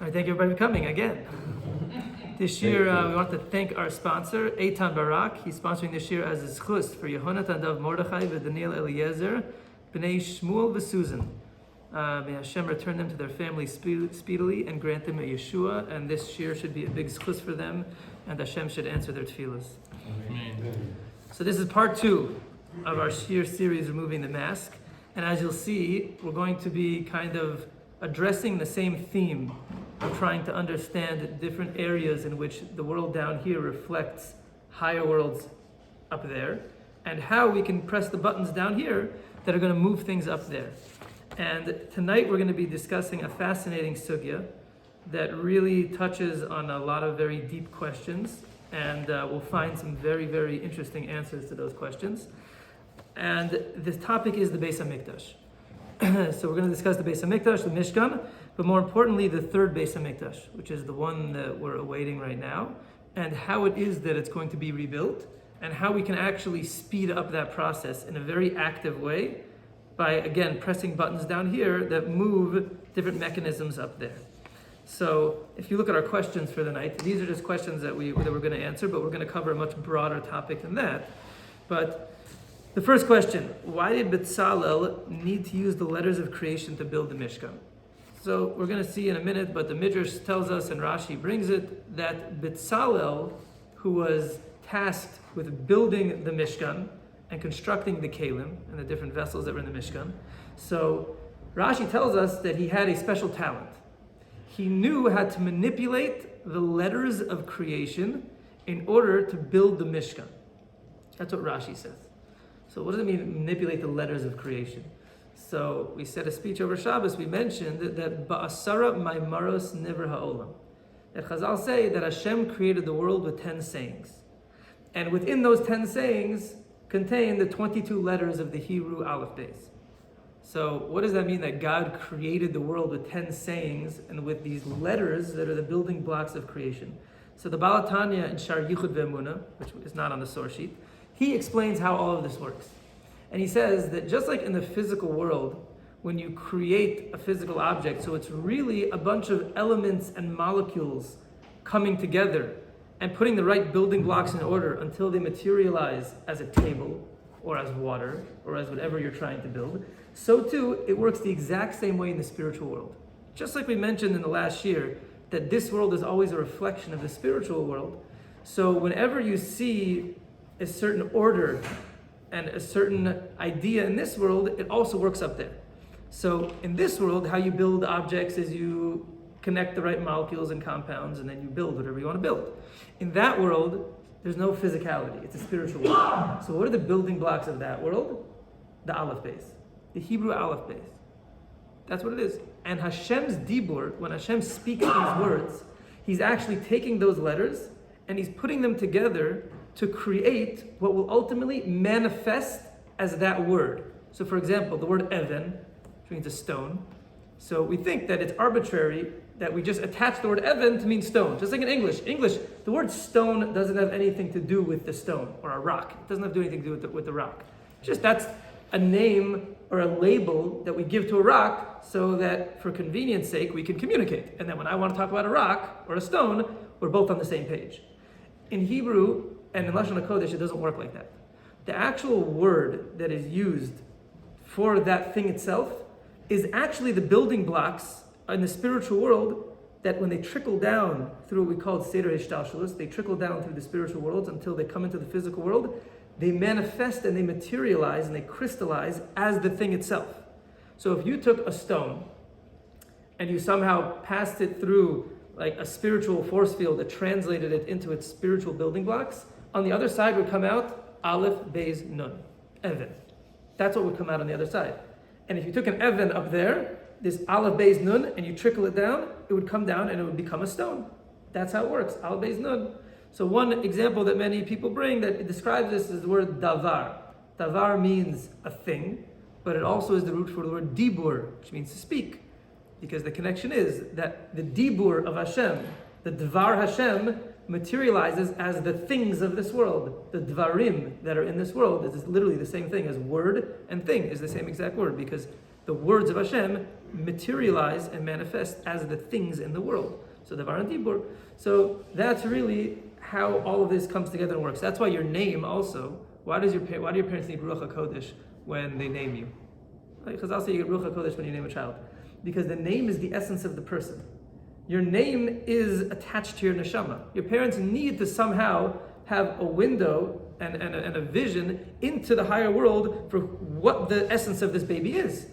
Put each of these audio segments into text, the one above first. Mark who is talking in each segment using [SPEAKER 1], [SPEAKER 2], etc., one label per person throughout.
[SPEAKER 1] All right, thank you everybody for coming again. This year, we want to thank our sponsor, Eitan Barak. He's sponsoring this year as a zchus for Yehonatan Dav Mordechai and Daniel Eliezer, Bnei Shmuel v'Susan. May Hashem return them to their family speedily and grant them a Yeshua. And this year should be a big zchus for them, and Hashem should answer their tefillas. Amen. So this is part 2 of our Shir series, Removing the Mask. And as you'll see, we're going to be kind of addressing the same theme of trying to understand different areas in which the world down here reflects higher worlds up there, and how we can press the buttons down here that are going to move things up there. And tonight we're going to be discussing a fascinating sugya that really touches on a lot of very deep questions, and we'll find some very, very interesting answers to those questions. And this topic is the Bais Hamikdash. So we're going to discuss the Bais Hamikdash, the Mishkan, but more importantly, the third Bais Hamikdash, which is the one that we're awaiting right now, and how it is that it's going to be rebuilt, and how we can actually speed up that process in a very active way by, again, pressing buttons down here that move different mechanisms up there. So if you look at our questions for the night, these are just questions that we're going to answer, but we're going to cover a much broader topic than that. But the first question, why did bitsala need to use the letters of creation to build the Mishka? So we're going to see in a minute, but the Midrash tells us, and Rashi brings it, that Bitsala, who was tasked with building the Mishkan and constructing the Kalim and the different vessels that were in the Mishkan, so Rashi tells us that he had a special talent. He knew how to manipulate the letters of creation in order to build the Mishkan. That's what Rashi says. So what does it mean, manipulate the letters of creation? So we said a speech over Shabbos, we mentioned that Ba'asara Maimaros Nivra Ha'olam. That Chazal say that Hashem created the world with 10 sayings. And within those 10 sayings contain the 22 letters of the Hebrew Aleph Beis. So what does that mean, that God created the world with 10 sayings and with these letters that are the building blocks of creation? So the Baal Tanya in Shar Yichud Ve'emunah, which is not on the source sheet, he explains how all of this works. And he says that just like in the physical world, when you create a physical object, so it's really a bunch of elements and molecules coming together and putting the right building blocks in order until they materialize as a table or as water or as whatever you're trying to build, so too it works the exact same way in the spiritual world. Just like we mentioned in the last year, that this world is always a reflection of the spiritual world. So whenever you see a certain order and a certain idea in this world, it also works up there. So in this world, how you build objects is you connect the right molecules and compounds, and then you build whatever you want to build. In that world, there's no physicality. It's a spiritual world. So what are the building blocks of that world? The Aleph Beis, the Hebrew Aleph Beis. That's what it is. And Hashem's dibur, when Hashem speaks these words, he's actually taking those letters and he's putting them together to create what will ultimately manifest as that word. So for example, the word even, which means a stone. So we think that it's arbitrary that we just attach the word even to mean stone. Just like in English. English, the word stone doesn't have anything to do with the stone, or a rock. It doesn't have to do anything to do with the rock. It's just that's a name or a label that we give to a rock so that for convenience sake we can communicate. And then when I want to talk about a rock or a stone, we're both on the same page. In Hebrew, and in Lashon HaKodesh, it doesn't work like that. The actual word that is used for that thing itself is actually the building blocks in the spiritual world that when they trickle down through what we call Seder Hishtalshelus, they trickle down through the spiritual worlds until they come into the physical world, they manifest and they materialize and they crystallize as the thing itself. So if you took a stone and you somehow passed it through like a spiritual force field that translated it into its spiritual building blocks, on the other side would come out Aleph, Beis, Nun, Even. That's what would come out on the other side. And if you took an Even up there, this Aleph, Beis, Nun, and you trickle it down, it would come down and it would become a stone. That's how it works, Aleph, Beis, Nun. So one example that many people bring that it describes this is the word davar. Davar means a thing, but it also is the root for the word dibur, which means to speak. Because the connection is that the dibur of Hashem, the dvar Hashem, materializes as the things of this world. The dvarim that are in this world is literally the same thing as word, and thing is the same exact word, because the words of Hashem materialize and manifest as the things in the world. So Davar and Dibur. So that's really how all of this comes together and works. That's why your name also. Why do your parents need Ruach HaKodesh when they name you? Because also you get Ruach HaKodesh when you name a child, because the name is the essence of the person. Your name is attached to your neshama. Your parents need to somehow have a window and a vision into the higher world for what the essence of this baby is.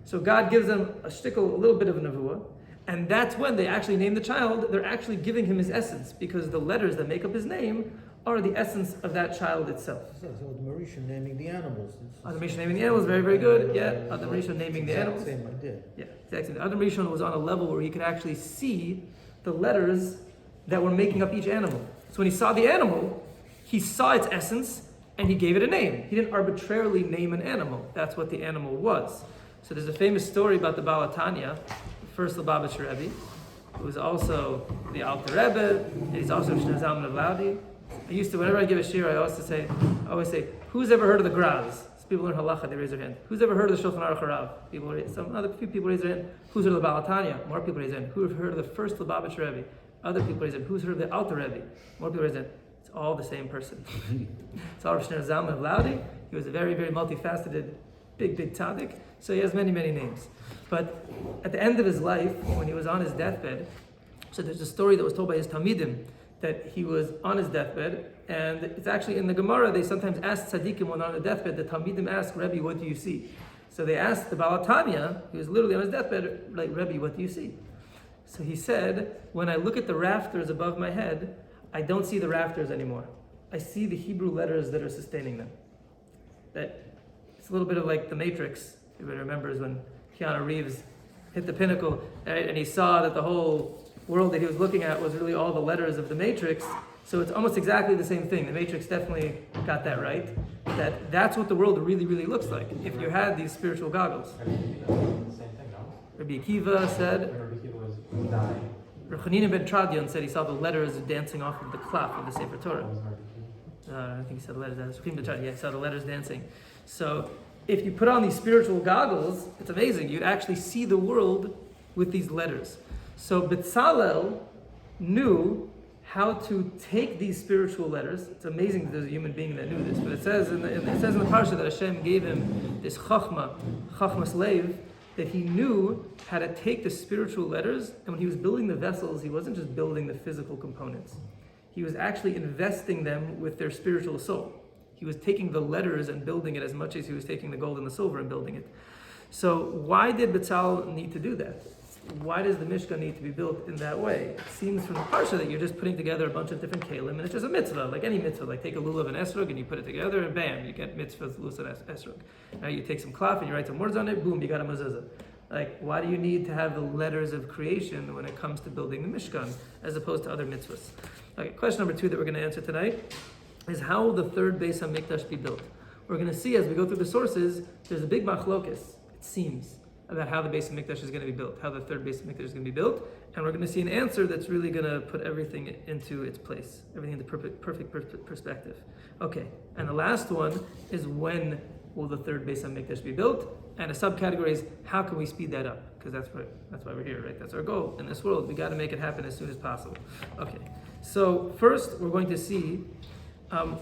[SPEAKER 1] So God gives them a little bit of a nevuah, and that's when they actually name the child. They're actually giving him his essence, because the letters that make up his name are the essence of that child itself.
[SPEAKER 2] So the Marisha naming the animals.
[SPEAKER 1] Adam Rishon naming the animals, very, very good. Yeah, Adam Rishon naming the animals.
[SPEAKER 2] Same idea.
[SPEAKER 1] Yeah, exactly. Adam Rishon was on a level where he could actually see the letters that were making up each animal. So when he saw the animal, he saw its essence and he gave it a name. He didn't arbitrarily name an animal. That's what the animal was. So there's a famous story about the Baal HaTanya, the first Lubavitcher Rebbe, who was also the Alter Rebbe, and he's also Shneur Zalman of Laudi. Whenever I give a shir, I always say, who's ever heard of the Graz? So people learn halacha, they raise their hand. Who's ever heard of the Shulchan Aruch Harav? Some other few people raise their hand. Who's heard of the Baal HaTanya? More people raise their hand. Who have heard of the first Lubavitcher Rebbe? Other people raise their hand. Who's heard of the Alter Rebbe? More people raise their hand. It's all the same person. It's all Shneur Zalman of Laudi. He was a very, very multifaceted, big tzaddik. So he has many, many names. But at the end of his life, when he was on his deathbed, so there's a story that was told by his Talmidim, that he was on his deathbed, and it's actually in the Gemara, they sometimes ask tzaddikim when on the deathbed, the Talmidim ask, Rebbe, what do you see? So they asked the Baal HaTanya, who was literally on his deathbed, like, Rebbe, what do you see? So he said, when I look at the rafters above my head, I don't see the rafters anymore. I see the Hebrew letters that are sustaining them. That it's a little bit of like the Matrix. Everybody remembers when Keanu Reeves hit the pinnacle, right? And he saw that the whole world that he was looking at was really all the letters of the Matrix. So it's almost exactly the same thing. The Matrix definitely got that right. That's what the world really, really looks like if you had these spiritual goggles. Rabbi Akiva said, Rav Chanina ben Tradion said he saw the letters dancing off of the cloth of the Sefer Torah. I think he said the letters. Yeah, he saw the letters dancing. So if you put on these spiritual goggles, it's amazing. You'd actually see the world with these letters. So Bitsala knew how to take these spiritual letters. It's amazing that there's a human being that knew this, but it says in the parsha that Hashem gave him this chachmas lev, that he knew how to take the spiritual letters, and when he was building the vessels, he wasn't just building the physical components. He was actually investing them with their spiritual soul. He was taking the letters and building it as much as he was taking the gold and the silver and building it. So why did Bitsala need to do that? Why does the Mishka need to be built in that way? It seems from the parsha that you're just putting together a bunch of different kalim, and it's just a mitzvah, like any mitzvah. Like take a lulav and esrog, and you put it together, and bam, you get mitzvahs, lulav and esrog. Now you take some cloth, and you write some words on it, boom, you got a mezuzah. Like, why do you need to have the letters of creation when it comes to building the Mishkan, as opposed to other mitzvahs? Okay, question number 2 that we're going to answer tonight is, how will the third Bais Hamikdash be built? We're going to see as we go through the sources, there's a big machlokes, it seems, about how the Bais Hamikdash is going to be built, how the third Bais Hamikdash is going to be built, and we're going to see an answer that's really going to put everything into its place, everything into perfect perspective. Okay, and the last one is, when will the third Bais Hamikdash be built? And a subcategory is, how can we speed that up? Because that's why we're here, right? That's our goal in this world. We got to make it happen as soon as possible. Okay, so first we're going to see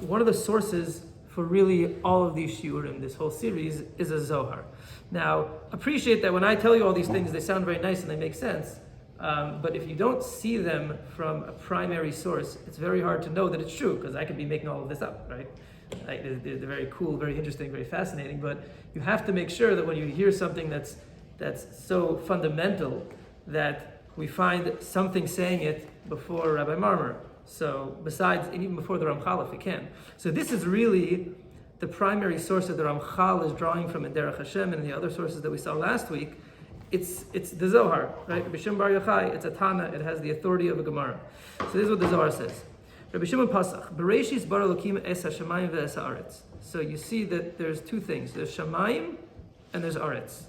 [SPEAKER 1] one of the sources for really all of these shiurim, this whole series, is a Zohar. Now, appreciate that when I tell you all these things, they sound very nice and they make sense. But if you don't see them from a primary source, it's very hard to know that it's true, because I could be making all of this up, right? They're very cool, very interesting, very fascinating, but you have to make sure that when you hear something that's so fundamental, that we find something saying it before Rabbi Marmer. So besides, and even before the Ramchal, if we can. So this is really the primary source that the Ramchal is drawing from in Derech Hashem and the other sources that we saw last week. It's the Zohar, right? B'Shem Bar Yochai, it's a Tana, it has the authority of a Gemara. So this is what the Zohar says. Rabbi Shimon Pasach, Bereshis bar Elokim es hashamayim ve'es haaretz. So you see that there's two things. There's shamayim and there's aretz.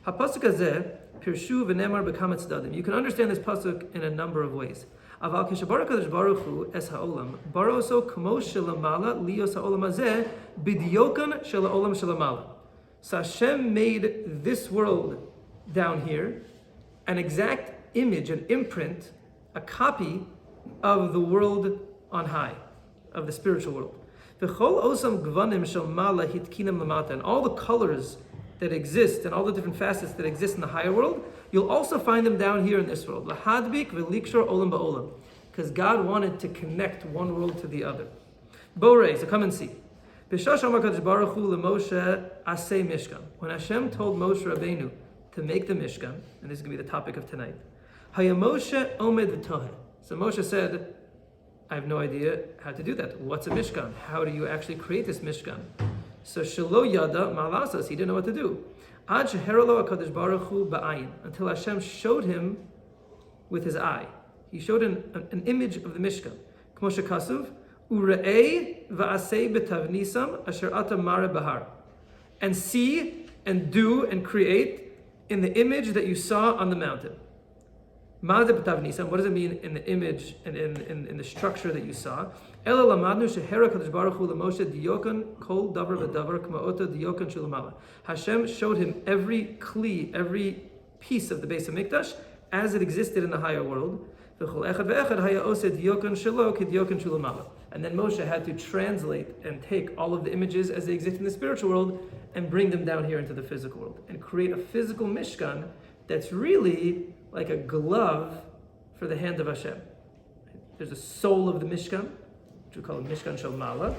[SPEAKER 1] HaPasuk hazeh pirshu v'nemar b'kametz dadim. You can understand this pasuk in a number of ways. Aval keshabar HaKadosh Baruch Hu es ha'olam baroso k'mo shelamala lios ha'olam hazeh bidyokan shel ha'olam shelamala. So Hashem made this world down here an exact image, an imprint, a copy of the world on high, of the spiritual world. And all the colors that exist and all the different facets that exist in the higher world, you'll also find them down here in this world. Because God wanted to connect one world to the other. Borei, so come and see. When Hashem told Moshe Rabbeinu to make the Mishkan, and this is going to be the topic of tonight, so Moshe said, I have no idea how to do that. What's a Mishkan? How do you actually create this Mishkan? So Shelo Yada Malasas, he didn't know what to do. Until Hashem showed him with his eye. He showed an image of the Mishkan. K'mo shekasuv, ure'ei va'asei betavnisam asher ata mare bahar. And see and do and create in the image that you saw on the mountain. What does it mean in the image and in the structure that you saw? Hashem showed him every kli, every piece of the Bais Hamikdash as it existed in the higher world. And then Moshe had to translate and take all of the images as they exist in the spiritual world and bring them down here into the physical world and create a physical mishkan that's really like a glove for the hand of Hashem. There's a soul of the Mishkan, which we call Mishkan Shel Mala,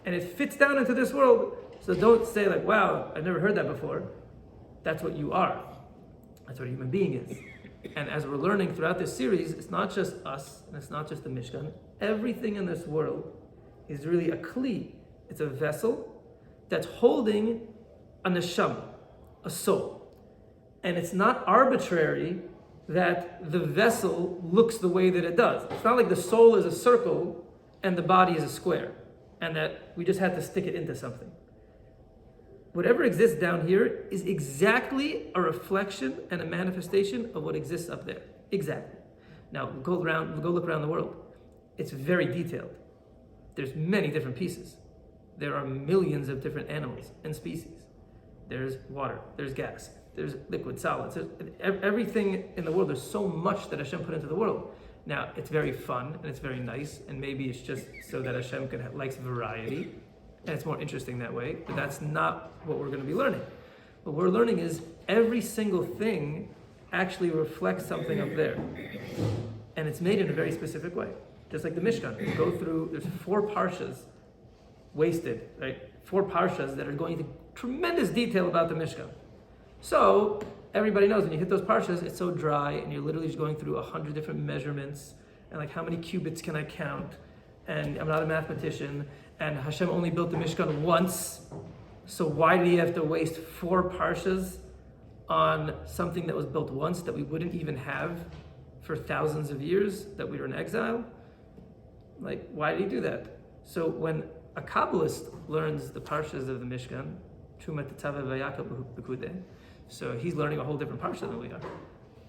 [SPEAKER 1] and it fits down into this world. So don't say like, wow, I've never heard that before. That's what you are. That's what a human being is. And as we're learning throughout this series, it's not just us, and it's not just the Mishkan. Everything in this world is really a kli. It's a vessel that's holding a neshama, a soul. And it's not arbitrary that the vessel looks the way that it does. It's not like the soul is a circle and the body is a square, and that we just had to stick it into something. Whatever exists down here is exactly a reflection and a manifestation of what exists up there. Exactly. Now, we'll go look around the world. It's very detailed. There's many different pieces. There are millions of different animals and species. There's water, there's gas, there's liquid, solids, there's everything in the world. There's so much that Hashem put into the world. Now, it's very fun and it's very nice, and maybe it's just so that Hashem likes variety, and it's more interesting that way, but that's not what we're going to be learning. What we're learning is every single thing actually reflects something up there, and it's made in a very specific way. Just like the Mishkan, you go through, there's 4 parshas wasted, right? 4 parshas that are going into tremendous detail about the Mishkan. So everybody knows when you hit those parshas, it's so dry, and you're literally just going through 100 different measurements, and like how many cubits can I count? And I'm not a mathematician, and Hashem only built the Mishkan once, so why did he have to waste 4 parshas on something that was built once that we wouldn't even have for thousands of years, that we were in exile? Like, why did he do that? So when a Kabbalist learns the parshas of the Mishkan, so he's learning a whole different parsha than we are.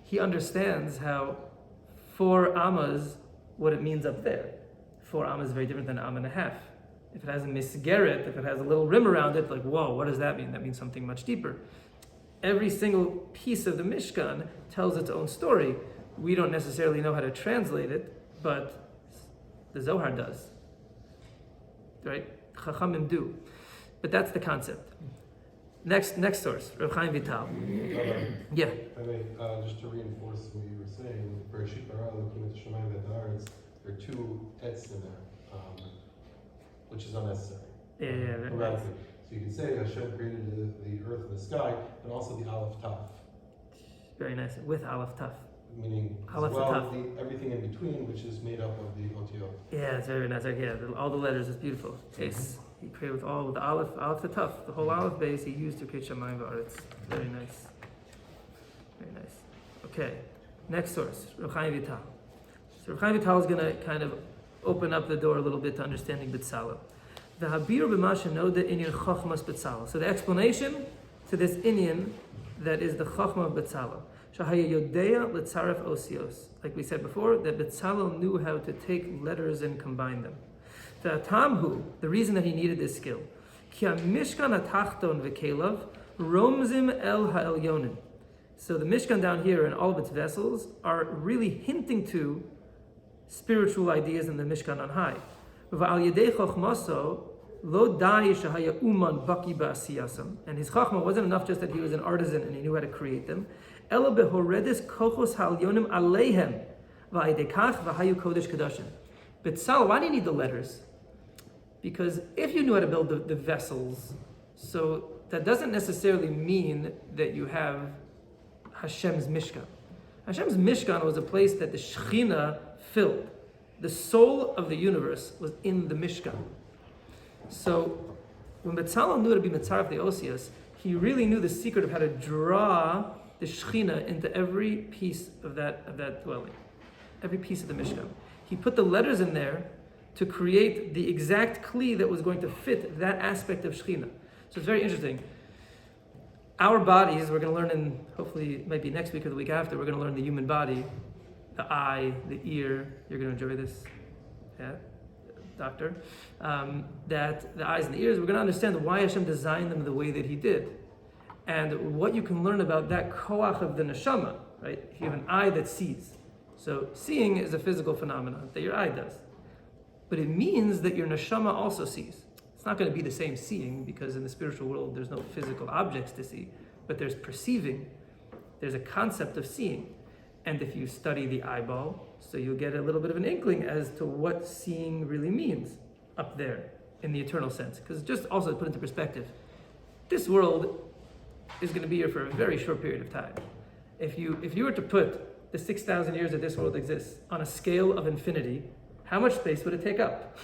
[SPEAKER 1] He understands how 4 amas, what it means up there. 4 amas is very different than an amma and a half. If it has a misgeret, if it has a little rim around it, like, whoa, what does that mean? That means something much deeper. Every single piece of the Mishkan tells its own story. We don't necessarily know how to translate it, but the Zohar does. Right? Chachamim do. But that's the concept. Next source, Rav Chaim Vital. Yeah.
[SPEAKER 3] I mean, just to reinforce what you were saying, for Shikara, looking at Shemayim V'Haaretz, there are 2 etz in there, which is unnecessary.
[SPEAKER 1] Yeah.
[SPEAKER 3] So you can say Hashem created the earth and the sky, but also the Aleph Taf.
[SPEAKER 1] Very nice. With Aleph Taf.
[SPEAKER 3] Meaning, as well, everything in between, which is made up of the Otiyot.
[SPEAKER 1] Yeah, it's very nice. Yeah, all the letters is beautiful. Yes. He created with the Aleph to Taf. The whole Aleph base he used to create Shemayim V'Haaretz. Very nice. Very nice. Okay. Next source, Rav Chaim Vital. So Rav Chaim Vital is going to kind of open up the door a little bit to understanding bitsala. The habir b'masha noda inyan chachmas bitsala. So the explanation to this inyan that is the chachma of bitsala. Shahaya yodea letzaref osios. Like we said before, that bitsala knew how to take letters and combine them. The tamhu, the reason that he needed this skill, ki mishkan hatachton v'kelav romzim el ha'elyonim. So the Mishkan down here and all of its vessels are really hinting to spiritual ideas in the Mishkan on high. And his chachma wasn't enough just that he was an artisan and he knew how to create them. Bitsala, why do you need the letters? Because if you knew how to build the vessels, so that doesn't necessarily mean that you have Hashem's Mishkan. Hashem's Mishkan was a place that the Shekhinah filled. The soul of the universe was in the Mishkan. So when Bitsala knew how to be Mitzaref the Osias, he really knew the secret of how to draw the Shekhinah into every piece of that dwelling, every piece of the Mishkan. He put the letters in there to create the exact kli that was going to fit that aspect of Shekhinah. So it's very interesting. Our bodies, we're going to learn in, hopefully it might be next week or the week after, we're going to learn the human body, the eye, the ear. You're going to enjoy this, yeah, doctor. That the eyes and the ears, we're going to understand why Hashem designed them the way that He did. And what you can learn about that koach of the neshama, right? If you have an eye that sees. So seeing is a physical phenomenon that your eye does. But it means that your neshama also sees. It's not going to be the same seeing because in the spiritual world there's no physical objects to see, but there's perceiving. There's a concept of seeing. And if you study the eyeball, so you'll get a little bit of an inkling as to what seeing really means up there in the eternal sense. Because just also to put into perspective, this world is going to be here for a very short period of time. If you were to put the 6,000 years that this world exists on a scale of infinity, how much space would it take up?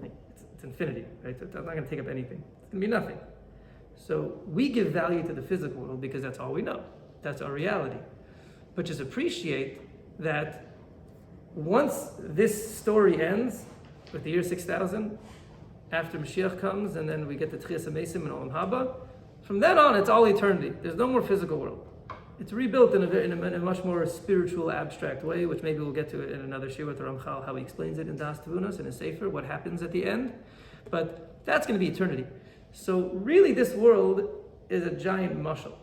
[SPEAKER 1] It's infinity, right? So it's not going to take up anything. It's going to be nothing. So we give value to the physical world because that's all we know. That's our reality. But just appreciate that once this story ends with the year 6,000, after Mashiach comes, and then we get the Tchias HaMesim and Olam Haba, from then on it's all eternity. There's no more physical world. It's rebuilt in a much more spiritual, abstract way, which maybe we'll get to it in another shir with Ramchal, how he explains it in Das Tavunos, in a Sefer, what happens at the end. But that's going to be eternity. So really this world is a giant mashal.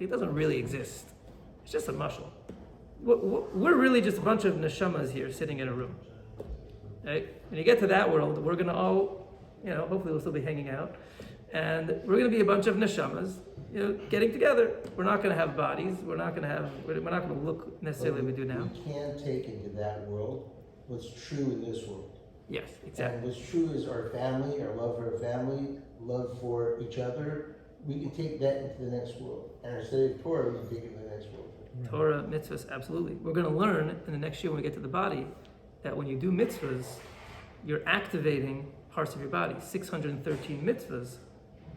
[SPEAKER 1] It doesn't really exist. It's just a mashal. We're really just a bunch of neshamas here sitting in a room. Right? When you get to that world, we're going to all, hopefully we'll still be hanging out. And we're going to be a bunch of neshamas, getting together. We're not going to have bodies. We're not going to look necessarily like we do now.
[SPEAKER 2] We can take into that world what's true in this world.
[SPEAKER 1] Yes, exactly.
[SPEAKER 2] And what's true is our family, our love for our family, love for each other. We can take that into the next world. And our study of Torah, we can take it into the next world.
[SPEAKER 1] Torah, mitzvahs, absolutely. We're going to learn in the next year when we get to the body that when you do mitzvahs, you're activating parts of your body. 613 mitzvahs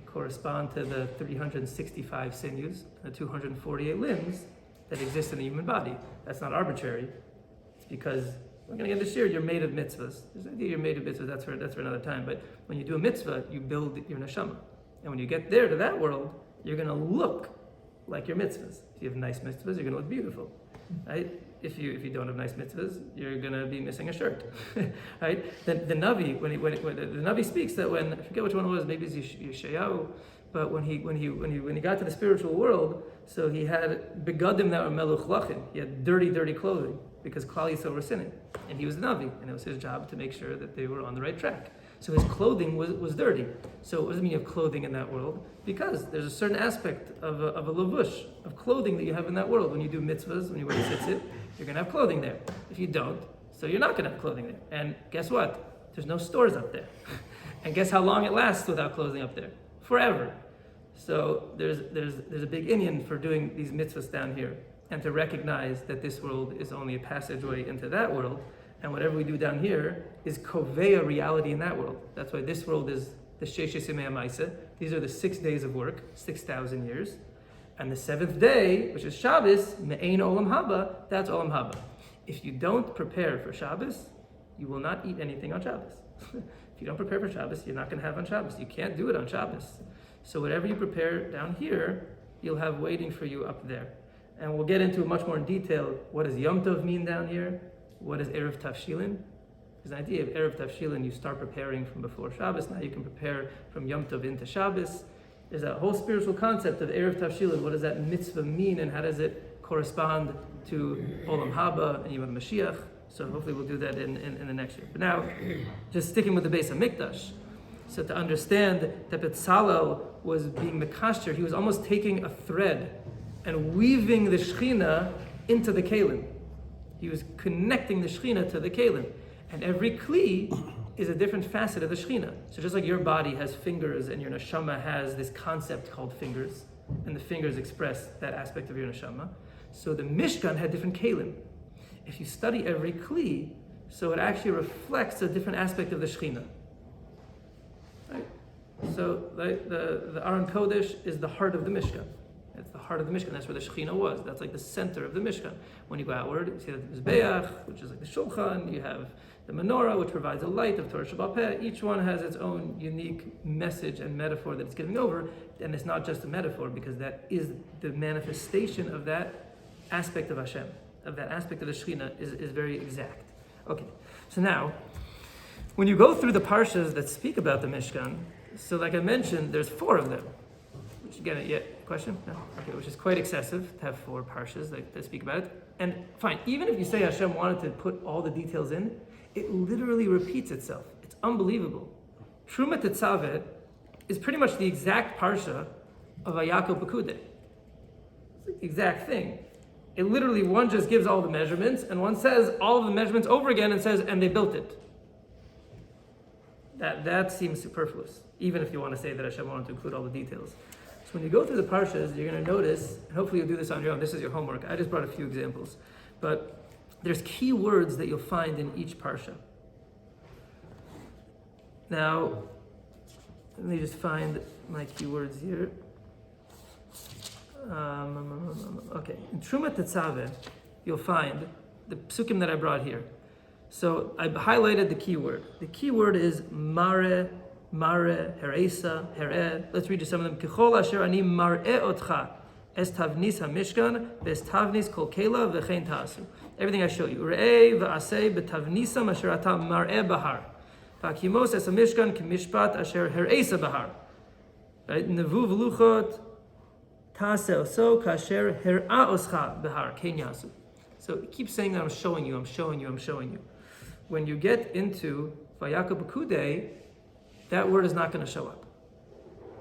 [SPEAKER 1] correspond to the 365 sinews, the 248 limbs that exist in the human body. That's not arbitrary. It's because we're going to get this year, you're made of mitzvahs. This idea you're made of mitzvahs, that's for another time. But when you do a mitzvah, you build your neshama. And when you get there to that world, you're going to look like your mitzvahs. If you have nice mitzvahs, you're going to look beautiful. Right? If you don't have nice mitzvahs, you're going to be missing a shirt. Right? Then the Navi, when the Navi speaks that when, I forget which one it was, maybe it's Yeshayahu, but when he got to the spiritual world, so he had begadim that were meluch lachin. He had dirty clothing because Klal Yisrael were sinning, and he was the Navi, and it was his job to make sure that they were on the right track. So his clothing was dirty. So what does it mean you have clothing in that world? Because there's a certain aspect of a lavush, of clothing that you have in that world. When you do mitzvahs, when you wear tzitzit, you're going to have clothing there. If you don't, so you're not going to have clothing there. And guess what? There's no stores up there. And guess how long it lasts without clothing up there? Forever. So there's a big inyan for doing these mitzvahs down here, and to recognize that this world is only a passageway into that world, and whatever we do down here is kovea reality in that world. That's why this world is the Sheshes Yemei HaMaaseh. These are the 6 days of work, 6,000 years. And the 7th day, which is Shabbos, Me'ein Olam Haba, that's Olam Haba. If you don't prepare for Shabbos, you will not eat anything on Shabbos. If you don't prepare for Shabbos, you're not going to have on Shabbos. You can't do it on Shabbos. So whatever you prepare down here, you'll have waiting for you up there. And we'll get into much more in detail. What does Yom Tov mean down here? What is Erev Tavshilin? There's an idea of Erev Tavshilin, you start preparing from before Shabbos. Now you can prepare from Yom Tov into Shabbos. There's that whole spiritual concept of Erev Tavshilin. What does that mitzvah mean, and how does it correspond to Olam Haba and Yom Mashiach? So hopefully we'll do that in the next year. But now, just sticking with the Bais Hamikdash. So to understand that Bitsala was being Mikdash, he was almost taking a thread and weaving the Shechina into the Kalim. He was connecting the Shechina to the Kalim. And every Kli is a different facet of the Shechina. So just like your body has fingers and your neshama has this concept called fingers, and the fingers express that aspect of your neshama, so the Mishkan had different Kalim. If you study every Kli, so it actually reflects a different aspect of the Shechina. Right? So the Aron Kodesh is the heart of the Mishkan. It's the heart of the Mishkan. That's where the Shechina was. That's like the center of the Mishkan. When you go outward, you see the Mizbeach, which is like the Shulchan. You have the menorah, which provides a light of Torah Sheba'al Peh. Each one has its own unique message and metaphor that it's giving over. And it's not just a metaphor, because that is the manifestation of that aspect of Hashem, of that aspect of the Shechina is very exact. Okay, so now, when you go through the parshas that speak about the Mishkan, so like I mentioned, there's 4 of them. Which again, yeah, question? No? Okay, which is quite excessive to have 4 parshas that speak about it. And fine, even if you say Hashem wanted to put all the details in, it literally repeats itself. It's unbelievable. Truma Tetzaveh is pretty much the exact parsha of Vayakol Pekudei. It's the exact thing. It literally, one just gives all the measurements, and one says all of the measurements over again and says, and they built it. That seems superfluous, even if you want to say that Hashem wanted to include all the details. So when you go through the parshas, you're going to notice, and hopefully you'll do this on your own, this is your homework, I just brought a few examples, but there's key words that you'll find in each parsha. Now, let me just find my key words here. Okay, in Truma Tetzaveh, you'll find the psukim that I brought here. So I highlighted the key word. The key word is mare, heresa, hereh. Let's read just some of them. Kechol asher ani mar'eh otcha es tavnis hamishkan ves tavnis kol kela v'chein ta'asu. Everything I show you. Re'eh v'aseh betavnisam asher ata mar'eh bahar. V'akimos es hamishkan k'mishpat asher heresa bahar. Right? Nevu v'luchot ta'aseh oso kasher her'a oscha bahar kein yasu. So it keeps saying that I'm showing you, I'm showing you, I'm showing you. When you get into Vayakol Pekudei, that word is not going to show up.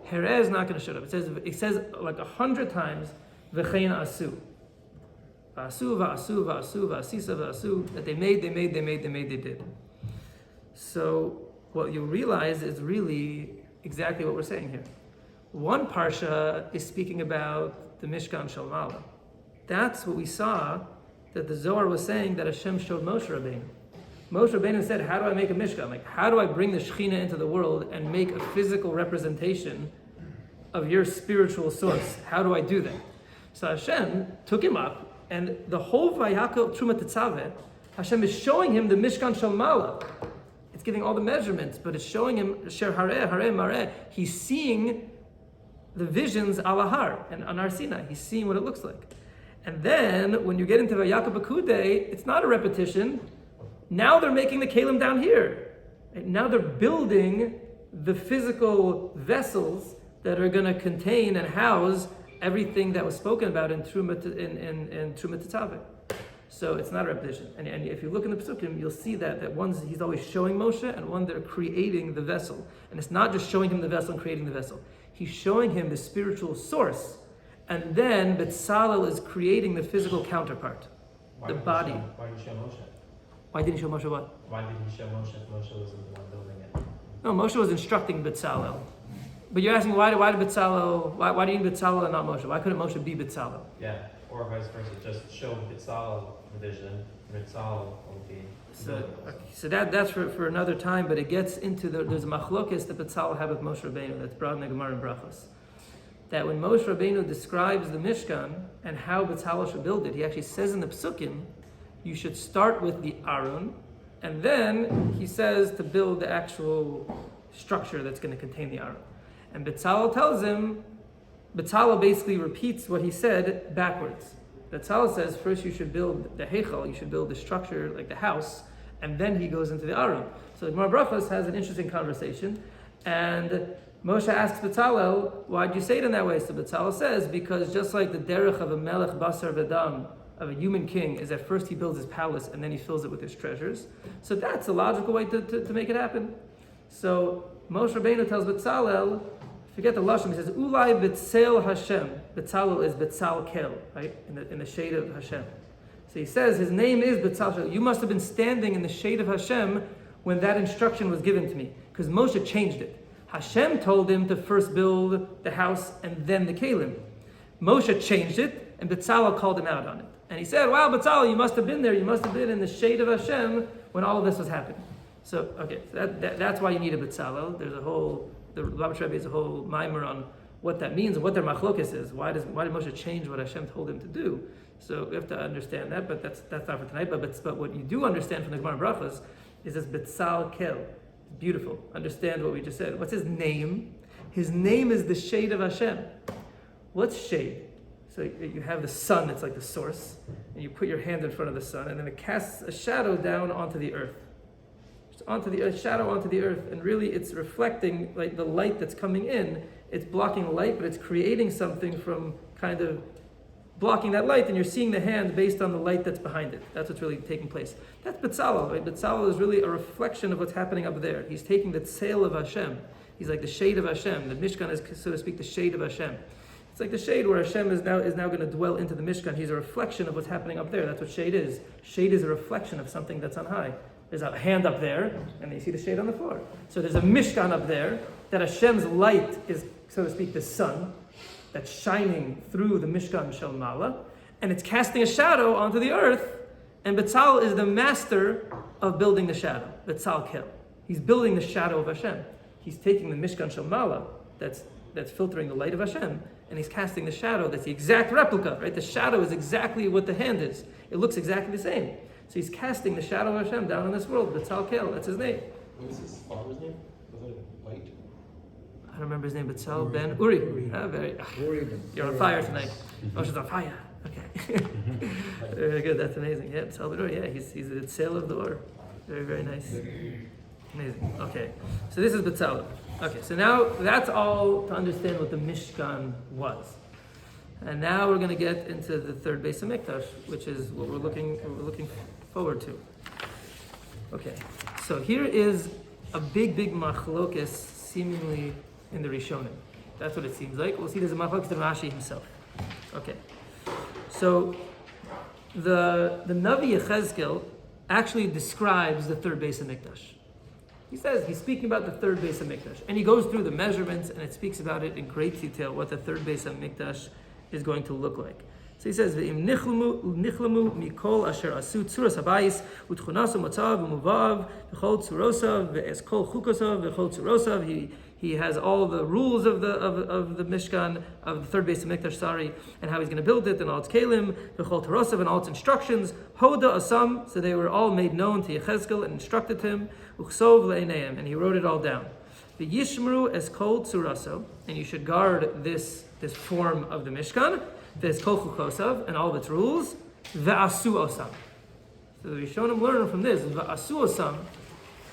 [SPEAKER 1] Hereh is not going to show up. It says like 100 times, V'chein asu. V'asu, v'asu, v'asu, v'asisa, v'asu, that they did. So what you realize is really exactly what we're saying here. One parsha is speaking about the Mishkan Shel Ma'ala. That's what we saw that the Zohar was saying that Hashem showed Moshe Rabbeinu. Moshe Rabbeinu said, how do I make a Mishkan? Like, how do I bring the Shechina into the world and make a physical representation of your spiritual source? How do I do that? So Hashem took him up, and the whole Vayakol Truma Tetzaveh, Hashem is showing him the Mishkan Shel Ma'ala. It's giving all the measurements, but it's showing him Sher Hareh, Hareh, Mareh. He's seeing the visions ala har and on Har Sinai. He's seeing what it looks like. And then, when you get into Vayakol Pekudei, it's not a repetition. Now they're making the kalim down here. Right? Now they're building the physical vessels that are going to contain and house everything that was spoken about in Truma Tetzaveh. So it's not a repetition. And if you look in the Pesukim, you'll see that he's always showing Moshe, and one they're creating the vessel. And it's not just showing him the vessel and creating the vessel. He's showing him the spiritual source. And then Bitsala is creating the physical counterpart, the body.
[SPEAKER 4] Why did he show Moshe?
[SPEAKER 1] Why didn't he show Moshe what?
[SPEAKER 4] Why did he show Moshe if Moshe wasn't the one building it?
[SPEAKER 1] No, Moshe was instructing Bitsala. But you're asking why did Bitsala, why do you need Bitsala and not Moshe? Why couldn't Moshe be Bitsala?
[SPEAKER 4] Yeah, or vice versa. Just show Bitsala the vision, and Bitsala will be
[SPEAKER 1] So that's for another time, but it gets into there's a machlokes that Bitsala had with Moshe Rabbeinu that's brought in the Gemara and Brachos. That when Moshe Rabbeinu describes the Mishkan and how Bitsala should build it, he actually says in the Pesukim, you should start with the Aron, and then he says to build the actual structure that's going to contain the Aron. And Bitsala tells him, Bitsala basically repeats what he said backwards. Bitsala says first you should build the Heichal, you should build the structure like the house, and then he goes into the Aron. So the Gemara Brachos has an interesting conversation, and Moshe asks B'Tzalel, why'd you say it in that way? So B'Tzalel says, because just like the derech of a melech basar v'dam, of a human king, is at first he builds his palace and then he fills it with his treasures. So that's a logical way to make it happen. So Moshe Rabbeinu tells B'Tzalel, forget the lashon, he says, Ulai b'tzel Hashem. B'Tzalel is B'tzal Kel, right? In the shade of Hashem. So he says his name is B'Tzal. You must have been standing in the shade of Hashem when that instruction was given to me, because Moshe changed it. Hashem told him to first build the house and then the kelim. Moshe changed it, and B'Tzalel called him out on it. And he said, wow, B'Tzalel, you must have been there. You must have been in the shade of Hashem when all of this was happening. So, okay, so that's why you need a B'Tzalel. There's a whole, the Lubavitch Rebbe has a whole mimer on what that means and what their machlokes is. Why did Moshe change what Hashem told him to do? So we have to understand that, but that's not for tonight. But what you do understand from the Gemara Brachos is this B'Tzal Kel. Beautiful. Understand what we just said. What's his name? His name is the shade of Hashem. What's shade? So you have the sun, it's like the source, and you put your hand in front of the sun, and then it casts a shadow down onto the earth. Just onto the earth, shadow onto the earth, and really it's reflecting like the light that's coming in. It's blocking light, but it's creating something from kind of blocking that light, and you're seeing the hand based on the light that's behind it. That's what's really taking place. That's B'Tzalel, right? B'Tzalel is really a reflection of what's happening up there. He's taking the tzel of Hashem. He's like the shade of Hashem. The Mishkan is, so to speak, the shade of Hashem. It's like the shade where Hashem is now going to dwell into the Mishkan. He's a reflection of what's happening up there. That's what shade is. Shade is a reflection of something that's on high. There's a hand up there, and you see the shade on the floor. So there's a Mishkan up there, that Hashem's light is, so to speak, the sun, that's shining through the Mishkan Shel Mala, and it's casting a shadow onto the earth, and B'Tzalel is the master of building the shadow, B'Tzal Kel. He's building the shadow of Hashem. He's taking the Mishkan Shel Mala, that's filtering the light of Hashem, and he's casting the shadow that's the exact replica, right? The shadow is exactly what the hand is. It looks exactly the same. So he's casting the shadow of Hashem down in this world, B'Tzal Kel, that's his name.
[SPEAKER 3] What was his father's name? Was it White?
[SPEAKER 1] I don't remember his name, B'Tzal ben Uri. You're on fire tonight. Moshe's on fire. Okay. Very good, that's amazing. Yeah, B'Tzal ben Uri, yeah, he's the tzel of the Ur. Very, very nice. Amazing. Okay, so this is B'Tzalel. Okay, so now that's all to understand what the Mishkan was. And now we're going to get into the third Bais Hamikdash, which is what we're looking forward to. Okay, so here is a big machlokes seemingly in the Rishonim. That's what it seems like. We'll see there's a machlokes to Rashi himself. Okay, so the Navi Yechezkel actually describes the third Bais Hamikdash. He says, he's speaking about the third Bais Hamikdash, and he goes through the measurements, and it speaks about it in great detail, what the third Bais Hamikdash is going to look like. So he says, "V'im nichlamu mikol asher asu tzuras habayis utchunasu matzav v'muvav v'chol tzurosav v'es kol chukosav v'chol tzurosav." He has all the rules of the Mishkan, of the third Bais Hamikdash, and how he's going to build it, and all its kelim, v'chol tzurosav, and all its instructions. Hoda asam, so they were all made known to Yechezkel and instructed him. Uchsov le'neihem, and he wrote it all down. V'yishmru es kol tzuraso, and you should guard this form of the Mishkan, there's kol chukosav, and all of its rules, ve'asu osam. So the Rishonim learn from this, ve'asu osam,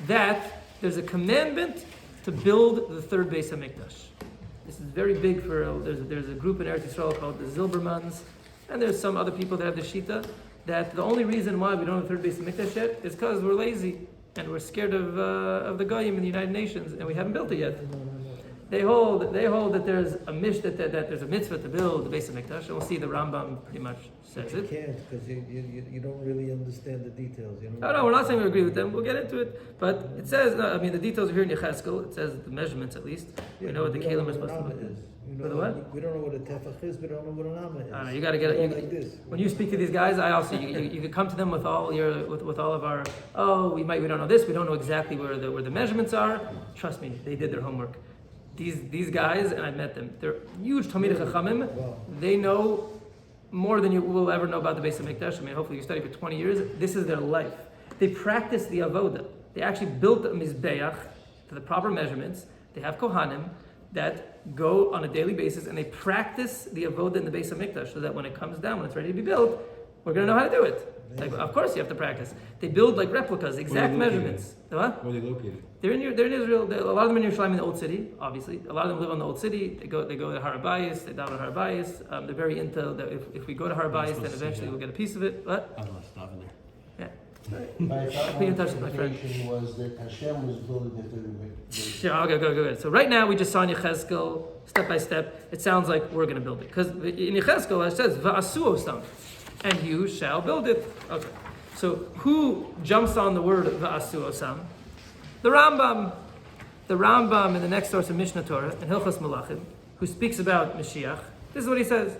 [SPEAKER 1] that there's a commandment to build the third Bais Hamikdash. This is very big there's a group in Eretz Yisrael called the Zilbermans, and there's some other people that have the Shita, that the only reason why we don't have the third Bais Hamikdash yet is because we're lazy, and we're scared of the Goyim in the United Nations, and we haven't built it yet. They hold that there's a that there's a mitzvah to build the Bais Hamikdash, and we'll see the Rambam pretty much says it.
[SPEAKER 5] You can't, because you don't really understand the details.
[SPEAKER 1] No, we're not saying we agree with them. We'll get into it. But it says, the details are here in Yechezkel. It says the measurements at least. We know what the kelim are supposed to look like.
[SPEAKER 5] For the what? We don't know what a tefach is, we don't know what an amma is.
[SPEAKER 1] I know, you got to get it.
[SPEAKER 5] Like this.
[SPEAKER 1] When you speak to these guys, I also you could come to them with all of our we don't know this, we don't know exactly where the measurements are. Trust me, they did their homework. These guys, and I've met them, they're huge Talmidei Chachamim. Wow. They know more than you will ever know about the Bais Hamikdash. Hopefully you study for 20 years. This is their life. They practice the avoda. They actually built a mizbeach to the proper measurements. They have kohanim that go on a daily basis, and they practice the avoda in the Bais Hamikdash, so that when it comes down, when it's ready to be built, we're going to know how to do it. Like, of course you have to practice. They build like replicas, exact measurements. What?
[SPEAKER 6] Where are they located?
[SPEAKER 1] They're in Israel. A lot of them in Yerushalayim, in the old city. Obviously, a lot of them live on the old city. They go to Har Bayis. They daven Har Bayis. They're very into that. If we go to Har Bayis, then eventually we'll get a piece of it. What?
[SPEAKER 6] I'd love to stop in there.
[SPEAKER 1] Yeah.
[SPEAKER 2] My thought
[SPEAKER 1] Put you in touch with my friend.
[SPEAKER 2] interpretation was that Hashem was building the third base.
[SPEAKER 1] Yeah, okay, good. So right now we just saw in Yechezkel, step by step, it sounds like we're going to build it. Because in Yechezkel it says, Va'asu osam, and you shall build it. Okay. So who jumps on the word Va'asu osam? The Rambam. The Rambam in the next source of Mishnah Torah, in Hilchos Malachim, who speaks about Mashiach. This is what he says.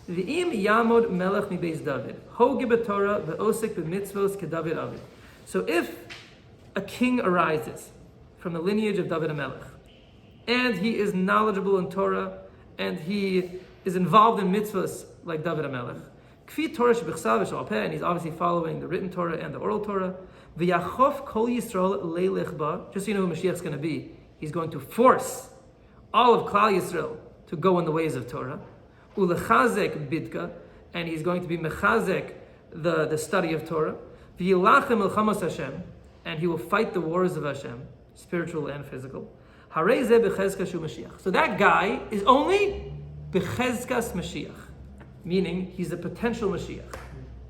[SPEAKER 1] V'im yamod melech mi beis David, hoge b'Torah ve'osek b'mitzvos keDavid Avid. So if a king arises from the lineage of David HaMelech, and he is knowledgeable in Torah, and he is involved in mitzvahs like David HaMelech, kfi Torah shebechsav v'shalpeh, and he's obviously following the written Torah and the oral Torah, v'yachof kol Yisrael leilech ba, just so you know who Mashiach's going to be, he's going to force all of Klal Yisrael to go in the ways of Torah, ulechazek bidka, and he's going to be mechazek the study of Torah, v'yilachem milchamos Hashem, and he will fight the wars of Hashem, spiritual and physical. Harei zeh b'chezkas shu Mashiach. So that guy is only b'chezkas Mashiach, meaning he's a potential Mashiach.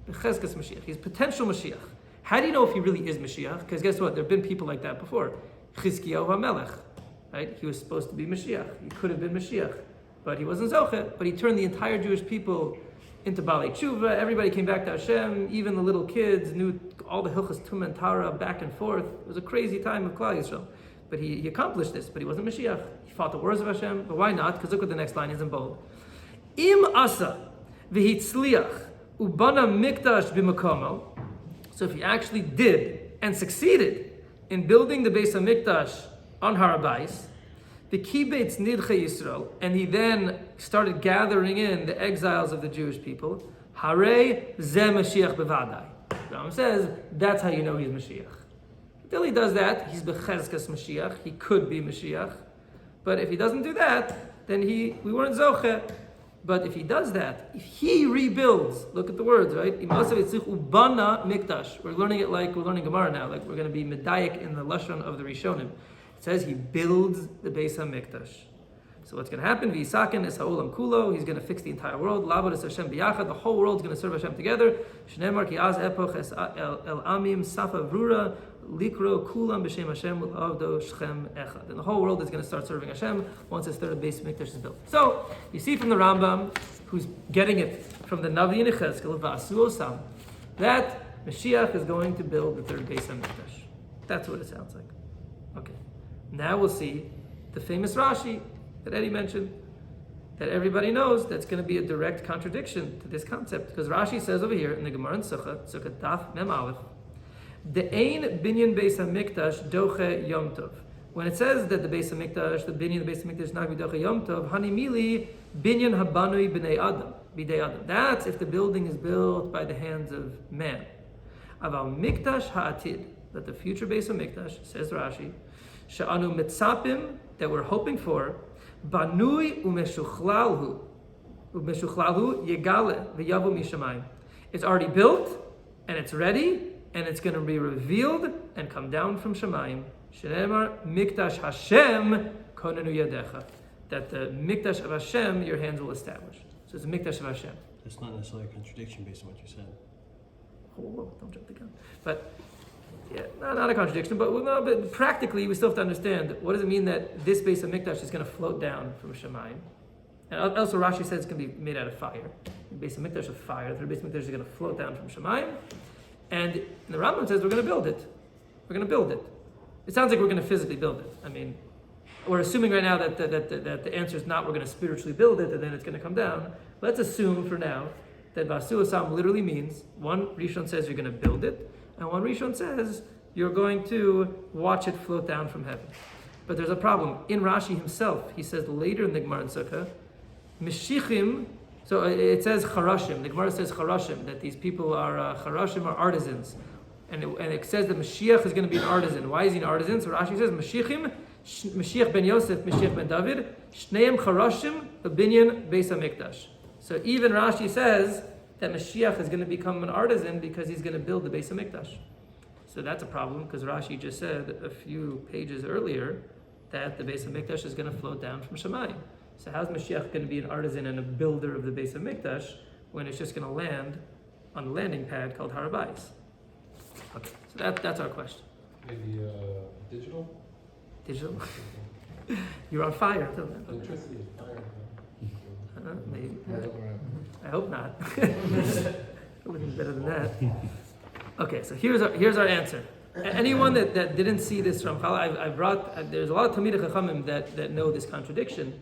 [SPEAKER 1] B'chezkas Mashiach, he's potential Mashiach. How do you know if he really is Mashiach? Because guess what? There have been people like that before. Chizkiyahu HaMelech, right? He was supposed to be Mashiach. He could have been Mashiach, but he wasn't Zohar. But he turned the entire Jewish people into Balei Tshuva. Everybody came back to Hashem. Even the little kids knew all the Hilchos Tum and Tara back and forth. It was a crazy time of Klal Yisrael. But he accomplished this, but he wasn't Mashiach. He fought the wars of Hashem. But why not? Because look what the next line is in bold. Im asa v'hitzliach ubana mikdash b'makomo. So if he actually did and succeeded in building the Bais Hamikdash on Har Bayis, the Kibetz Nidche Yisrael, and he then started gathering in the exiles of the Jewish people, Harei Zeh Mashiach Bevadai. Rambam says, that's how you know he's Mashiach. Until he does that, he's Bechezkas Mashiach, he could be Mashiach. But if he doesn't do that, then we weren't Zoche. But if he does that, if he rebuilds, look at the words, right? Ubana Mikdash. We're learning it like we're learning Gemara now, like we're going to be medayik in the lashon of the Rishonim. It says he builds the Bais Hamikdash. So what's going to happen? V'yisaken es ha'olam kulo. He's going to fix the entire world. Lavod es Hashem biyachad. The whole world's going to serve Hashem together. Shneimar ki az epoch es el amim safa vrura likro kulam b'shem Hashem l'avdo shchem echad. And the whole world is going to start serving Hashem once this third Bais Hamikdash is built. So you see from the Rambam, who's getting it from the Navi and Yechezkel, va'asu osam, that Mashiach is going to build the third Bais Hamikdash. That's what it sounds like. Okay. Now we'll see the famous Rashi that Eddie mentioned, that everybody knows that's going to be a direct contradiction to this concept. Because Rashi says over here in the Gemara in Sukkah Daf Mem Aleph, De'ein binyan Beis Hamikdash doche Yom Tov. When it says that the Beis Hamikdash, the binyan Beis Hamikdash is not doche Yom Tov, Hanimili binyan habanui b'nei Adam, b'dei Adam. That's if the building is built by the hands of man. Aval Mikdash ha'atid, that the future Beis Hamikdash, says Rashi, she'anu mitzapim, that we're hoping for, banui umeshuchlalhu yegale v'yavu mishamayim. It's already built, and it's ready, and it's going to be revealed and come down from Shamayim. Shenemar Mikdash Hashem konenu yadecha. That the Mikdash of Hashem your hands will establish. So it's the Mikdash of Hashem.
[SPEAKER 6] That's not necessarily a contradiction based on what you said.
[SPEAKER 1] Whoa, don't jump the gun. But yeah, not a contradiction, but practically we still have to understand what does it mean that this Bais Hamikdash is going to float down from Shamayim. And also Rashi says it's going to be made out of fire. The Bais Hamikdash of fire. The Bais Hamikdash is going to float down from Shamayim. And the Rambam says we're going to build it. We're going to build it. It sounds like we're going to physically build it. I mean, we're assuming right now that the answer is not we're going to spiritually build it and then it's going to come down. Let's assume for now that Vasu Asam literally means one Rishon says you're going to build it, and one Rishon says you're going to watch it float down from heaven. But there's a problem. In Rashi himself, he says later in the Gemara in Sukkah, Meshichim. So it says Charashim. The Gemara says Charashim, that these people are Charashim, are artisans. And it says that Mashiach is going to be an artisan. Why is he an artisan? So Rashi says Mashiachim, Mashiach ben Yosef, Mashiach ben David, Shneim Charashim, Binyan Beis Hamikdash. So even Rashi says that Mashiach is going to become an artisan because he's going to build the Bais Hamikdash. So that's a problem because Rashi just said a few pages earlier that the Bais Hamikdash is going to float down from Shemayim. So how's Mashiach going to be an artisan and a builder of the Bais Hamikdash when it's just going to land on a landing pad called Har Bais? Okay, so that's our question.
[SPEAKER 3] Maybe digital?
[SPEAKER 1] Digital? You're on fire.
[SPEAKER 3] Electricity, fire.
[SPEAKER 1] Maybe. I hope not. It would be better than that. Okay, so here's our answer. Anyone that didn't see this from Ramchal, there's a lot of Talmidei Chachamim that know this contradiction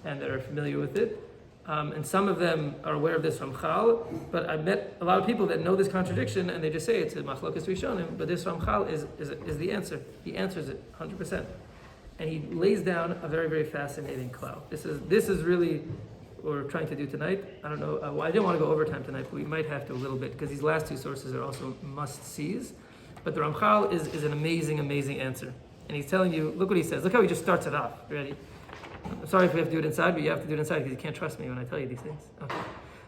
[SPEAKER 1] and that are familiar with it. And some of them are aware of this from Ramchal, but I've met a lot of people that know this contradiction and they just say it's a Machlokas Rishonim, but this Ramchal is the answer. He answers it 100%. And he lays down a very, very fascinating cloud. This is really what we're trying to do tonight. I don't know, I didn't want to go overtime tonight, but we might have to a little bit because these last two sources are also must-sees. But the Ramchal is an amazing, amazing answer. And he's telling you, look what he says. Look how he just starts it off. Ready? I'm sorry if we have to do it inside, but you have to do it inside because you can't trust me when I tell you these things. Okay.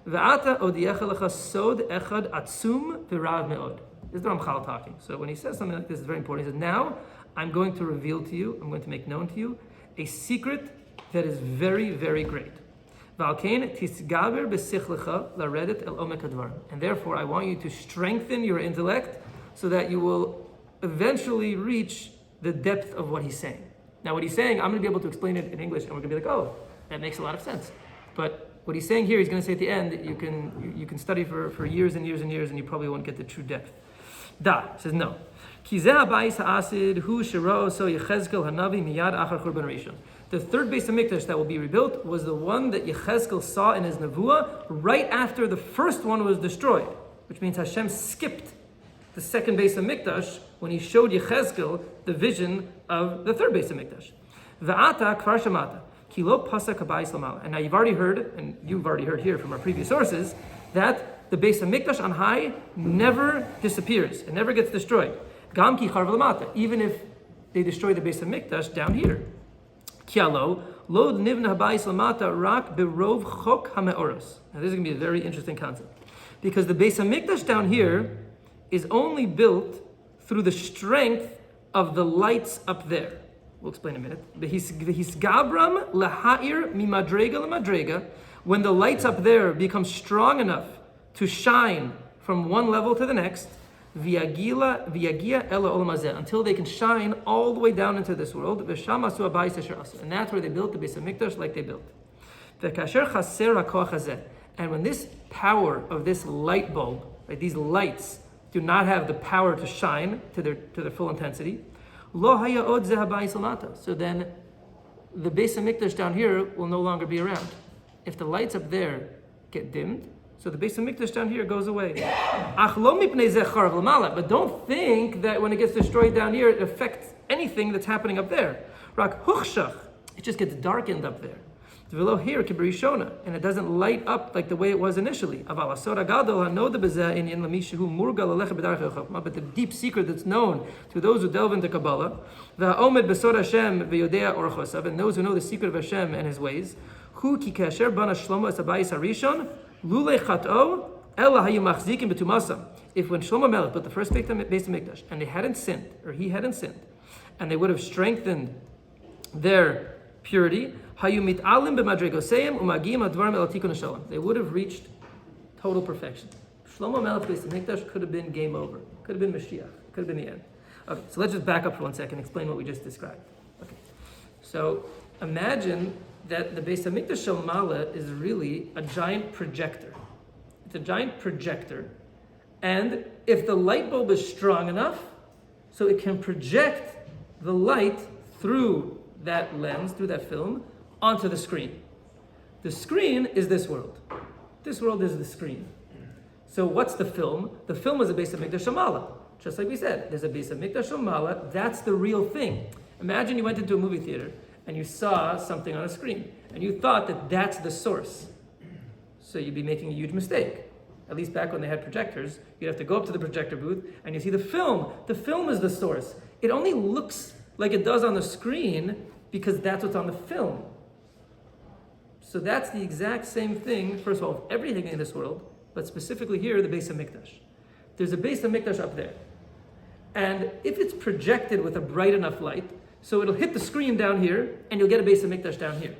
[SPEAKER 1] Ve'ata odiecha lecha sod echad atzum v'rav me'od. This is the Ramchal talking. So when he says something like this, it's very important. He says, now I'm going to reveal to you, I'm going to make known to you, a secret that is very, very great. And therefore, I want you to strengthen your intellect so that you will eventually reach the depth of what he's saying. Now, what he's saying, I'm going to be able to explain it in English, and we're going to be like, oh, that makes a lot of sense. But what he's saying here, he's going to say at the end, you can study for years and years and years, and you probably won't get the true depth. Da says no. The third Bais Hamikdash that will be rebuilt was the one that Yechezkel saw in his Nevuah right after the first one was destroyed, which means Hashem skipped the second Bais Hamikdash when he showed Yechezkel the vision of the third Bais Hamikdash. V'ata kvar shamata ki lo pasak habayis lamala. And now you've already heard here from our previous sources that the Bais Hamikdash on high never disappears, it never gets destroyed. Gam ki charv lamata, even if they destroy the Bais Hamikdash down here. Kialo lo nivna habayis lamata rak berov chok hameoros. Now this is going to be a very interesting concept, because the Bais Hamikdash down here is only built through the strength of the lights up there. We'll explain in a minute. V'hisgabram laha'ir mimadrega lamadrega. When the lights up there become strong enough to shine from one level to the next, v'yagia ela olam hazeh, until they can shine all the way down into this world. V'sham asu habayis asher asu. And that's where they built the Bais Hamikdash like they built. V'kasher chaser hakoach hazeh. And when this power of this light bulb, right, these lights, do not have the power to shine to their full intensity, lo haya od zeh habayis lamata. So then the Bais Hamikdash down here will no longer be around. If the lights up there get dimmed, so the Bais Hamikdash down here goes away. Ach lo mipnei zeh charav lamala. But don't think that when it gets destroyed down here, it affects anything that's happening up there. Rak huchshach. It just gets darkened up there. V'lo here kibrishona, and it doesn't light up like the way it was initially. Aval asor hagadol hanoda b'zeh inyan lamishu murgal alecha b'darchei chachma. But the deep secret that's known to those who delve into Kabbalah, v'ha'omed b'sor Hashem v'yodea orchosav, and those who know the secret of Hashem and His ways, hu ki kasher bana Shlomo es habayis harishon lulei chat'o ela hayu machzikim b'tumasam. If when Shlomo Melech built the first Beit Hamikdash and they hadn't sinned, or he hadn't sinned, and they would have strengthened their purity, they would have reached total perfection. Shlomo Melech Bais Hamikdash could have been game over. Could have been Mashiach. Could have been the end. Okay, so let's just back up for 1 second and explain what we just described. Okay, so imagine that the Bais Hamikdash Shel Ma'ala is really a giant projector. It's a giant projector, and if the light bulb is strong enough, so it can project the light through that lens, through that film, onto the screen. The screen is this world. This world is the screen. So what's the film? The film is a Bais Hamikdash Shel Ma'ala. Just like we said, there's a Bais Hamikdash Shel Ma'ala. That's the real thing. Imagine you went into a movie theater and you saw something on a screen and you thought that that's the source. So you'd be making a huge mistake. At least back when they had projectors, you'd have to go up to the projector booth and you see the film. The film is the source. It only looks like it does on the screen because that's what's on the film. So that's the exact same thing. First of all, everything in this world but specifically here, the Bais Hamikdash. There's a Bais Hamikdash up there. And if it's projected with a bright enough light, so it'll hit the screen down here, and you'll get a Bais Hamikdash down here.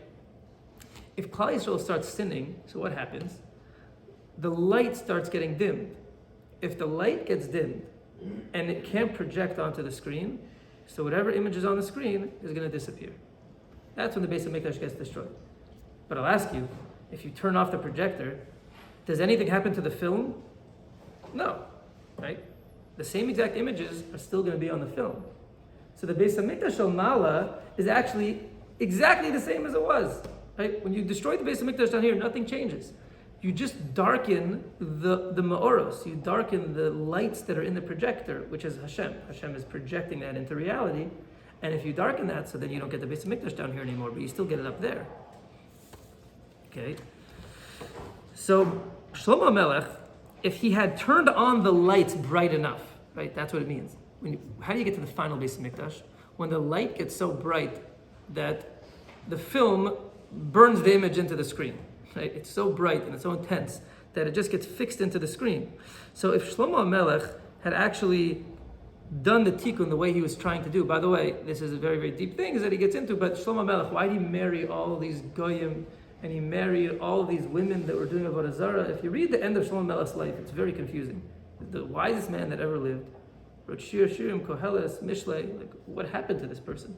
[SPEAKER 1] If Klal Yisrael starts sinning, so what happens? The light starts getting dimmed. If the light gets dimmed, and it can't project onto the screen, so whatever image is on the screen is going to disappear. That's when the Bais Hamikdash gets destroyed. But I'll ask you, if you turn off the projector, does anything happen to the film? No, right? The same exact images are still going to be on the film. So the Bais Hamikdash Shel Mala is actually exactly the same as it was. Right? When you destroy the Bais Hamikdash down here, nothing changes. You just darken the ma'oros. You darken the lights that are in the projector, which is Hashem. Hashem is projecting that into reality. And if you darken that, so then you don't get the Bais Hamikdash down here anymore, but you still get it up there. Okay? So Shlomo Melech, if he had turned on the lights bright enough, right? That's what it means. How do you get to the final Bais Hamikdash? When the light gets so bright that the film burns the image into the screen. Right? It's so bright and it's so intense that it just gets fixed into the screen. So if Shlomo Melech had actually done the tikkun the way he was trying to do, by the way, this is a very, very deep thing that he gets into, but Shlomo Melech, why did he marry all these goyim and he married all these women that were doing avodah zarah? If you read the end of Shlomo Melech's life, it's very confusing. The wisest man that ever lived wrote Shir, Shirim, Koheles, Mishlei. Like, what happened to this person?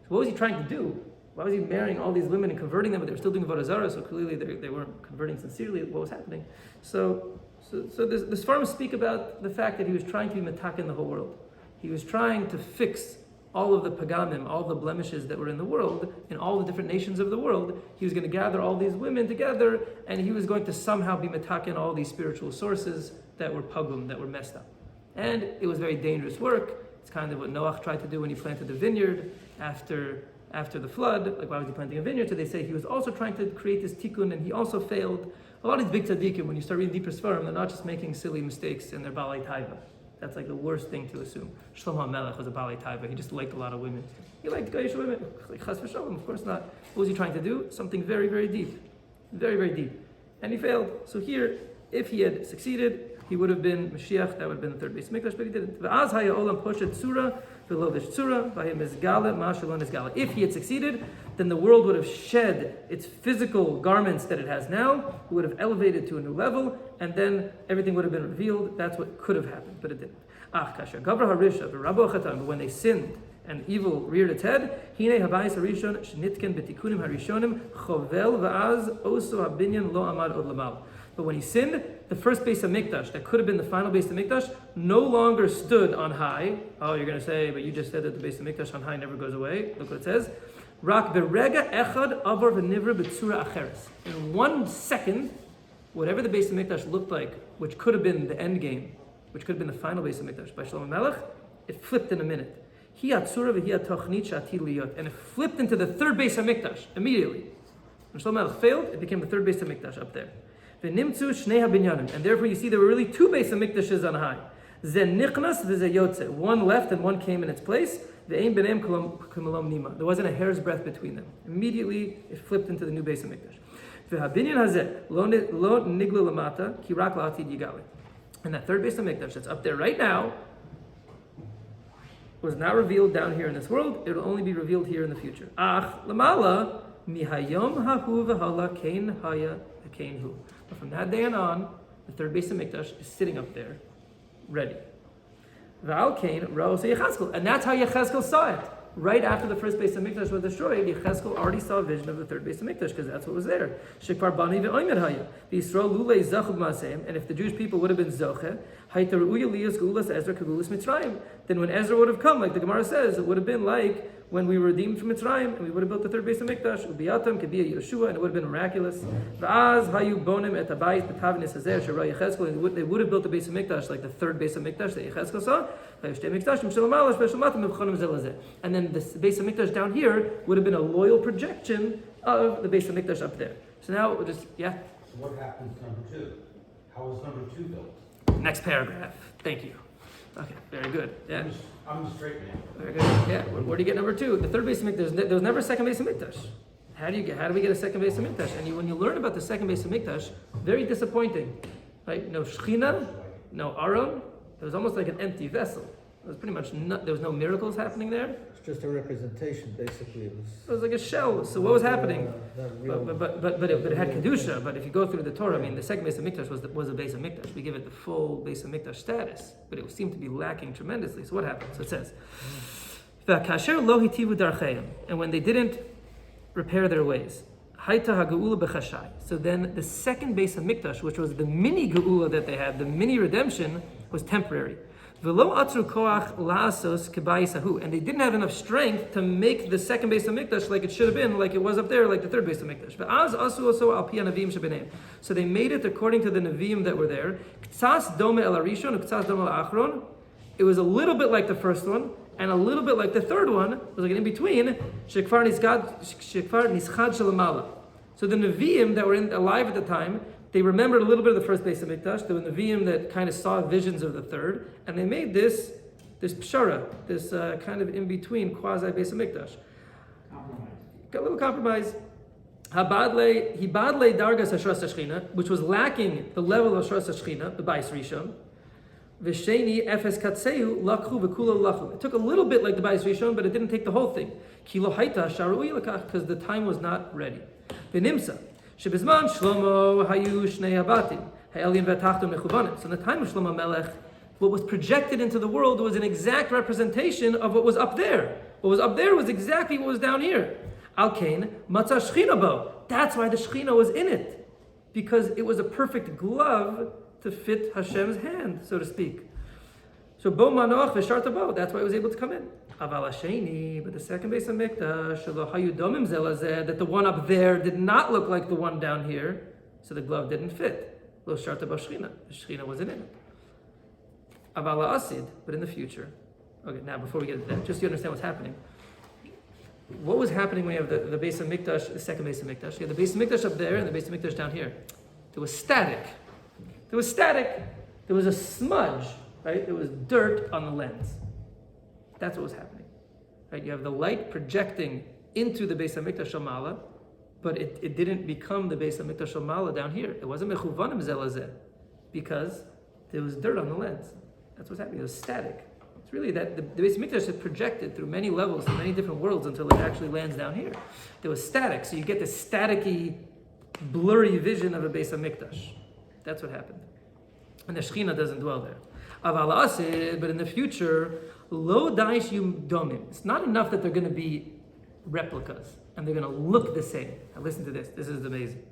[SPEAKER 1] So what was he trying to do? Why was he marrying all these women and converting them, but they were still doing avodah zarah? So clearly they weren't converting sincerely. What was happening? So the Sfarim speak about the fact that he was trying to be metaken the whole world. He was trying to fix all of the pagamim, all the blemishes that were in the world, in all the different nations of the world. He was going to gather all these women together, and he was going to somehow be metaken all these spiritual sources that were pagum, that were messed up. And it was very dangerous work. It's kind of what Noach tried to do when he planted the vineyard after the flood. Like, why was he planting a vineyard? So they say he was also trying to create this tikkun, and he also failed. A lot of these big tzaddikim, when you start reading deeper svarim, they're not just making silly mistakes and they're balei taiva. That's like the worst thing to assume. Shlomo Melech was a balei taiva. He just liked a lot of women. He liked goyish women. Like chas v'shalom, of course not. What was he trying to do? Something very, very deep. Very, very deep. And he failed. So here, if he had succeeded, he would have been Mashiach. That would have been the third Bais Hamikdash, but he didn't. V'az haya olam poshet tzura v'lo v'shtzura v'haya mizgale ma shalon izgale. If he had succeeded, then the world would have shed its physical garments that it has now. It would have elevated to a new level, and then everything would have been revealed. That's what could have happened, but it didn't. Ach kasher gavra harisha v'rabo chatan. But when they sinned and evil reared its head, hine habayis harishon shnitken betikunim harishonim chovel v'az oso habinyan lo amad od lamal. But when he sinned, the first Bais Hamikdash, that could have been the final Bais Hamikdash, no longer stood on high. Oh, you're going to say, but you just said that the Bais Hamikdash on high never goes away. Look what it says. Rak berega echad avar v'nivra b'tzura acheres. In 1 second, whatever the Bais Hamikdash looked like, which could have been the end game, which could have been the final Bais Hamikdash by Shlomo Melech, it flipped in a minute. Hi atzura v'hi atochnit sh'atid liyot. And it flipped into the third Bais Hamikdash immediately. When Shlomo Melech failed, it became the third Bais Hamikdash up there. And therefore you see there were really 2 Bais Hamikdashes on high. One left and one came in its place. There wasn't a hair's breadth between them. Immediately it flipped into the new Bais Hamikdash. And that third Bais Hamikdash that's up there right now was not revealed down here in this world. It will only be revealed here in the future. But from that day on, the third Bais Hamikdash is sitting up there, ready. And that's how Yechezkel saw it. Right after the first Bais Hamikdash was destroyed, Yechezkel already saw a vision of the third Bais Hamikdash, because that's what was there. And if the Jewish people would have been zoche, then when Ezra would have come, like the Gemara says, it would have been like when we were redeemed from Mitzrayim, and we would have built the third Bais Hamikdash, Ubiyatam, Kabiyah, Yeshua, and it would have been miraculous. And they would have built the Bais Hamikdash like the third Bais Hamikdash that Yechezkel saw. And then the Bais Hamikdash down here would have been a loyal projection of the Bais Hamikdash up there. So now we'll just,
[SPEAKER 7] So what happens number 2? How was number 2 built?
[SPEAKER 1] Next paragraph. Thank you. Okay, very good. Yeah.
[SPEAKER 7] I'm a straight man.
[SPEAKER 1] Very good. Yeah. Where do you get number 2? The third Bais Hamikdash. There was never a second Bais Hamikdash. How do we get a second Bais Hamikdash? And when you learn about the second Bais Hamikdash, very disappointing. right? No Shechina, no Aron. It was almost like an empty vessel. It was pretty much there was no miracles happening there.
[SPEAKER 5] It's just a representation, basically. It
[SPEAKER 1] was like a shell. So what was happening?
[SPEAKER 5] Not real.
[SPEAKER 1] But it had kedusha. But if you go through the Torah, I mean, the second Bais Hamikdash was a Bais Hamikdash. We give it the full Bais Hamikdash status, but it seemed to be lacking tremendously. So what happened? So it says, "V'kasher lo hitivu darcheim," and when they didn't repair their ways, hayta ha'geula b'chashai. So then the second Bais Hamikdash, which was the mini geula that they had, the mini redemption, was temporary. V'lo atru koach la'asos k'bais hahu, and they didn't have enough strength to make the second Bais Hamikdash like it should have been, like it was up there, like the third Bais Hamikdash. V'az asu also al pi hanavim shebeneim. So they made it according to the Nevi'im that were there. K'tzas dome el arishon, k'tzas dome el achron. It was a little bit like the first one, and a little bit like the third one. It was like an in-between. Shekfar nischad shalamala. So the Nevi'im that were alive at the time, they remembered a little bit of the first Bais Hamikdash. There were Nevi'im that kind of saw visions of the third, and they made this pshara, this kind of in-between quasi Bais Hamikdash. Got a little compromise. Hibadle dargas hashras hashchina, which was lacking the level of hashras hashchina, the Bais Rishon. V'sheni efes katseu lakhu v'kulo lakhu. It took a little bit like the Bais Rishon, but it didn't take the whole thing. Kilo haita sharui lakach, because the time was not ready. V'nimsa. Shebizman Shlomo hayu shnei habatim ha'elyon v'tachton mechuvanim. So in the time of Shlomo Melech, what was projected into the world was an exact representation of what was up there. What was up there was exactly what was down here. Al kain matzah shechina bo. That's why the shechina was in it, because it was a perfect glove to fit Hashem's hand, so to speak. So bo manoach v'sharta bo. That's why it was able to come in. Aval hasheni, but the second Bais Hamikdash, shelo hayu domim zeh lazeh, that the one up there did not look like the one down here, so the glove didn't fit. Lo sharta bo shechina. The shechina wasn't in it. Aval asid, but in the future. Okay, now before we get to that, just so you understand what's happening. What was happening when you have the Bais Hamikdash, the second Bais Hamikdash? You have the Bais Hamikdash up there and the Bais Hamikdash down here. There was static. There was a smudge, right? There was dirt on the lens. That's what was happening, right? You have the light projecting into the Bais Hamikdash Shamala, but it didn't become the Bais Hamikdash Shamala down here. It wasn't mechuvanim zelazeh, because there was dirt on the lens. That's what's happening. It was static. It's really that the Bais Hamikdash is projected through many levels, through many different worlds until it actually lands down here. There was static, so you get this staticky, blurry vision of a Bais Hamikdash. That's what happened. And the Shechina doesn't dwell there. Aval asid, but in the future, lo daish yum domim. It's not enough that they're going to be replicas and they're going to look the same. Now listen to this. This is amazing.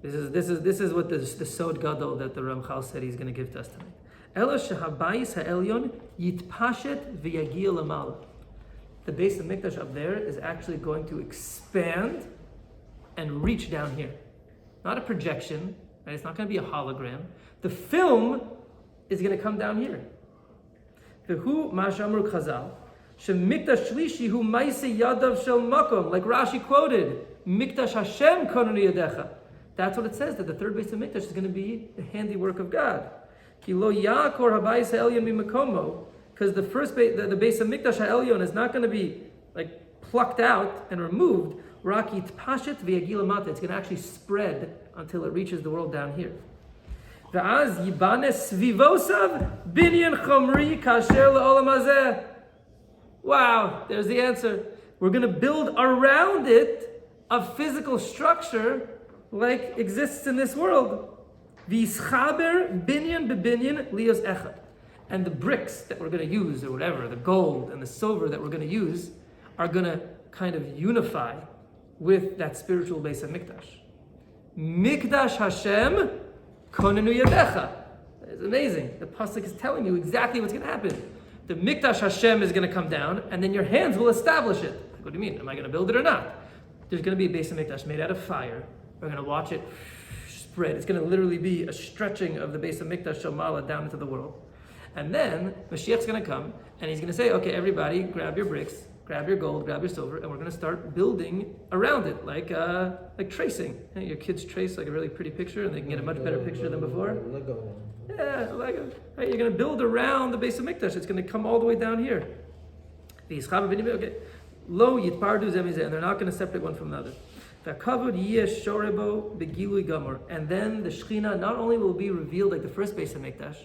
[SPEAKER 1] This is what the Sod Gadol that the Ramchal said he's going to give to us tonight. Ela shehabayis ha'elyon yitpashet v'yagil lamala. The Bais Hamikdash up there is actually going to expand and reach down here. Not a projection, right? It's not going to be a hologram. The film is going to come down here. V'hu ma'ashamru chazal shemikdash shlishi hu ma'aseh yadav shel makom, like Rashi quoted, Mikdash Hashem konenu yadecha. That's what it says, that the third Bais Hamikdash is going to be the handiwork of God. Ki lo yakor habayis ha'elyon mimakomo, because the Bais Hamikdash ha'elyon is not going to be like plucked out and removed. Rak yitpashet v'yagil lamata. It's going to actually spread until it reaches the world down here. V'az yibanes svivosav binyan chomri kasher le'olam hazeh. Wow, there's the answer. We're going to build around it a physical structure like exists in this world. V'ischaber binyan bebinyan lios echad. And the bricks that we're going to use, or whatever, the gold and the silver that we're going to use, are going to kind of unify with that spiritual Bais Hamikdash. Mikdash Hashem konenu yadecha. It's amazing. The pasuk is telling you exactly what's going to happen. The Mikdash Hashem is going to come down, and then your hands will establish it. What do you mean? Am I going to build it or not? There's going to be a Bais Hamikdash made out of fire. We're going to watch it spread. It's going to literally be a stretching of the Bais Hamikdash Shamala down into the world. And then Mashiach's going to come, and he's going to say, okay, everybody, grab your bricks, grab your gold, grab your silver, and we're going to start building around it, like tracing. You know, your kids trace like a really pretty picture, and they can get a much better picture than before.
[SPEAKER 5] Lego.
[SPEAKER 1] Yeah, Lego. Right, you're going to build around the Bais Hamikdash. It's going to come all the way down here. Okay. Lo yitpardu zemizeh, and they're not going to separate one from another. And then the Shekhinah not only will be revealed like the first Bais Hamikdash,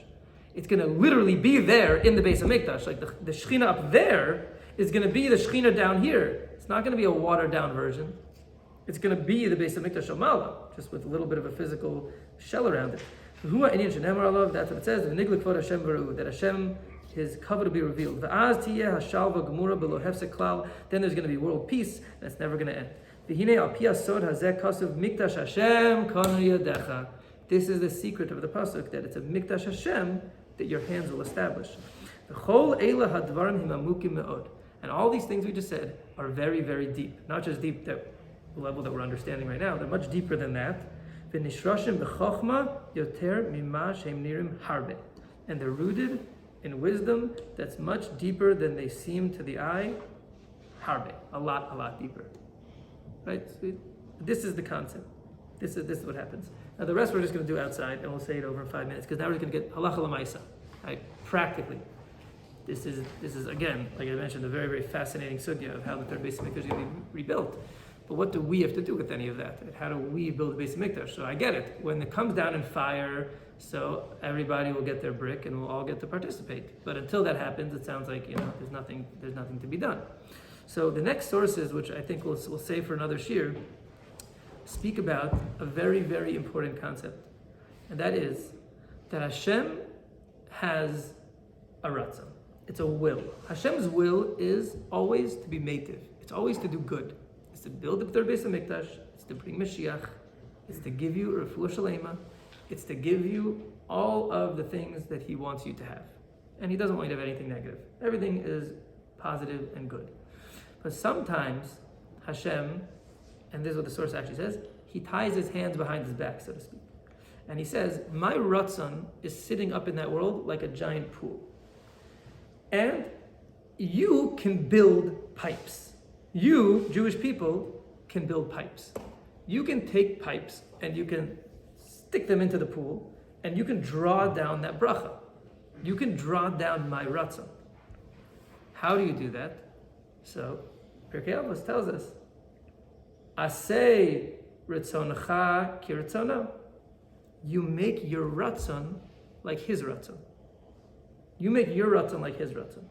[SPEAKER 1] it's going to literally be there in the Bais Hamikdash. Like the Shekhinah up there is going to be the Shekhinah down here. It's not going to be a watered down version. It's going to be the Bais Hamikdash Amala, just with a little bit of a physical shell around it. That's what it says. That Hashem, His covenant will be revealed. Then there's going to be world peace, and it's never going to end. This is the secret of the pasuk, that it's a Mikdash Hashem that your hands will establish. And all these things we just said are very, very deep. Not just deep that the level that we're understanding right now, they're much deeper than that. And they're rooted in wisdom that's much deeper than they seem to the eye. Harbe, a lot deeper. Right? So this is the concept. This is what happens. Now the rest we're just going to do outside, and we'll say it over in 5 minutes, because now we're going to get halacha l'maisa, right? Practically. This is again, like I mentioned, a very, very fascinating sugya of how the third Bais Hamikdash is going to be rebuilt. But what do we have to do with any of that? How do we build the Bais Hamikdash? So I get it. When it comes down in fire, so everybody will get their brick and we'll all get to participate. But until that happens, it sounds like there's nothing to be done. So the next sources, which I think we'll save for another shir, speak about a very, very important concept. And that is that Hashem has a ratzon. It's a will. Hashem's will is always to be meitiv. It's always to do good. It's to build the third Bais Hamikdash. It's to bring Mashiach. It's to give you refuah shalema. It's to give you all of the things that He wants you to have. And He doesn't want you to have anything negative. Everything is positive and good. But sometimes Hashem, and this is what the source actually says, He ties His hands behind His back, so to speak. And He says, my ratzon is sitting up in that world like a giant pool. And you can build pipes. You, Jewish people, can build pipes. You can take pipes and you can stick them into the pool and you can draw down that bracha. You can draw down my ratzon. How do you do that? So, Pirkei Avos tells us, Aseh ritzoncha ki ritzono. You make your ratzon like His ratzon. You make your ratzon like His ratzon.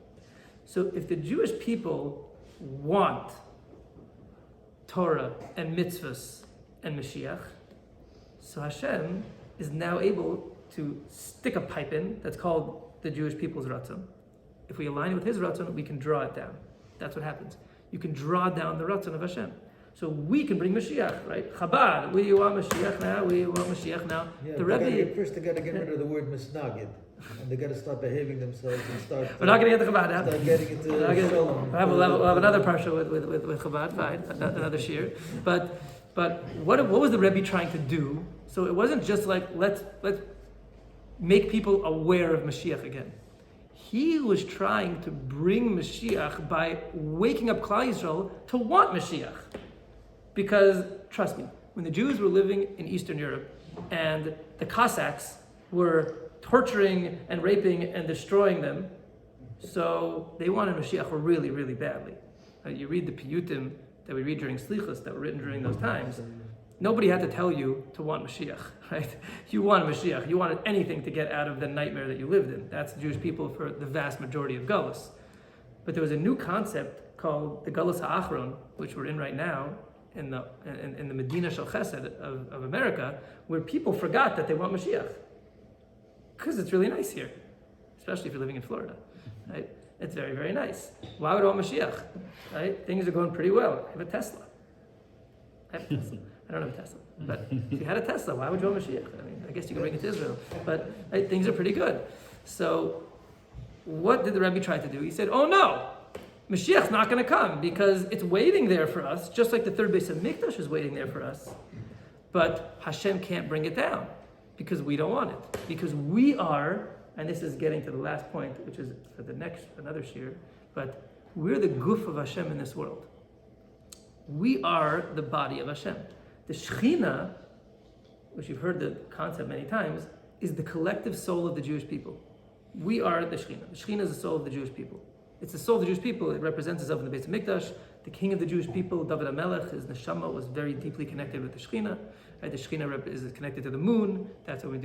[SPEAKER 1] So if the Jewish people want Torah and mitzvahs and Mashiach, so Hashem is now able to stick a pipe in that's called the Jewish people's ratzon. If we align it with His ratzon, we can draw it down. That's what happens. You can draw down the ratzon of Hashem. So we can bring Mashiach, right? Chabad, we want Mashiach now, we want Mashiach now.
[SPEAKER 5] Yeah,
[SPEAKER 1] the Rebbe...
[SPEAKER 5] First they got to get rid of the word misnagid. And they got to start behaving themselves and start...
[SPEAKER 1] We're not going to get to Chabad now.
[SPEAKER 5] Start getting into...
[SPEAKER 1] We'll have another parsha with Chabad, fine, another shir. But what was the Rebbe trying to do? So it wasn't just like, let's make people aware of Mashiach again. He was trying to bring Mashiach by waking up Klal Yisrael to want Mashiach. Because, trust me, when the Jews were living in Eastern Europe and the Cossacks were torturing and raping and destroying them, so they wanted Mashiach really, really badly. You read the piyutim that we read during Slichus that were written during those times. Nobody had to tell you to want Mashiach, right? You wanted Mashiach. You wanted anything to get out of the nightmare that you lived in. That's the Jewish people for the vast majority of Gullus. But there was a new concept called the Gullus HaAchron, which we're in right now, in the Medina Shel Chesed of America, where people forgot that they want Mashiach. Because it's really nice here, especially if you're living in Florida, right? It's very, very nice. Why would I want Mashiach, right? Things are going pretty well. I have a Tesla. I don't have a Tesla. But if you had a Tesla, why would you want Mashiach? I mean, I guess you could bring it to Israel. But right, things are pretty good. So what did the Rebbe try to do? He said, oh no, Mashiach's not going to come because it's waiting there for us, just like the third Bais Hamikdash is waiting there for us. But Hashem can't bring it down because we don't want it. Because we are, and this is getting to the last point, which is for another shir, but we're the guf of Hashem in this world. We are the body of Hashem. The Shekhinah, which you've heard the concept many times, is the collective soul of the Jewish people. We are the Shekhinah. The Shekhinah is the soul of the Jewish people. It's the soul of the Jewish people. It represents itself in the Bais Hamikdash. The king of the Jewish people, David HaMelech, his neshama was very deeply connected with the Shekhinah. Right? The Shekhinah is connected to the moon. That's what we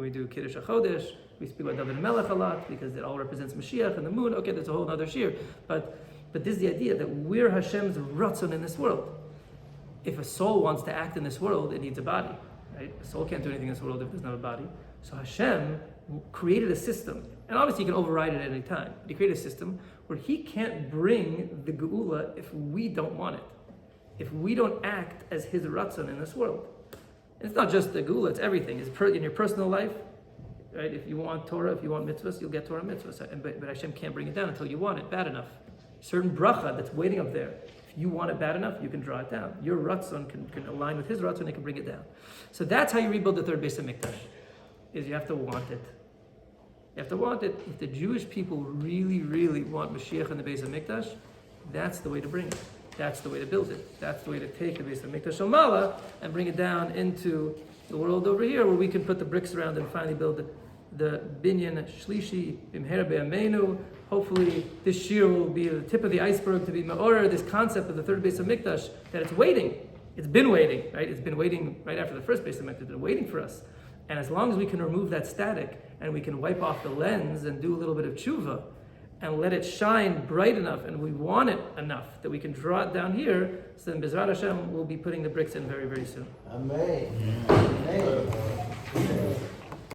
[SPEAKER 1] do Kiddush HaChodesh. We speak about David HaMelech a lot because it all represents Mashiach and the moon. Okay, that's a whole other shir. But this is the idea that we're Hashem's ratzon in this world. If a soul wants to act in this world, it needs a body. Right? A soul can't do anything in this world if there's not a body. So Hashem created a system, and obviously you can override it at any time, but he created a system where he can't bring the geula if we don't want it, if we don't act as his ratzon in this world. And it's not just the geula, it's everything. It's in your personal life, right? If you want Torah, if you want mitzvahs, you'll get Torah mitzvahs, but Hashem can't bring it down until you want it bad enough. Certain bracha that's waiting up there, if you want it bad enough, you can draw it down. Your ratzon can align with his ratzon, and can bring it down. So that's how you rebuild the third Bais Hamikdash, is you have to want it. You have to want it. If the Jewish people really, really want Mashiach in the Bais Hamikdash, that's the way to bring it. That's the way to build it. That's the way to take the Bais Hamikdash Shamala and bring it down into the world over here, where we can put the bricks around and finally build the binyan shlishi bimher be'amenu. Hopefully, this year will be the tip of the iceberg to be ma'orer, this concept of the third Bais Hamikdash, that it's waiting. It's been waiting, right? It's been waiting right after the first Bais Hamikdash. It's been waiting for us. And as long as we can remove that static and we can wipe off the lens and do a little bit of tshuva and let it shine bright enough and we want it enough that we can draw it down here, so then Bezrat Hashem will be putting the bricks in very, very soon.
[SPEAKER 2] Amen. Amen.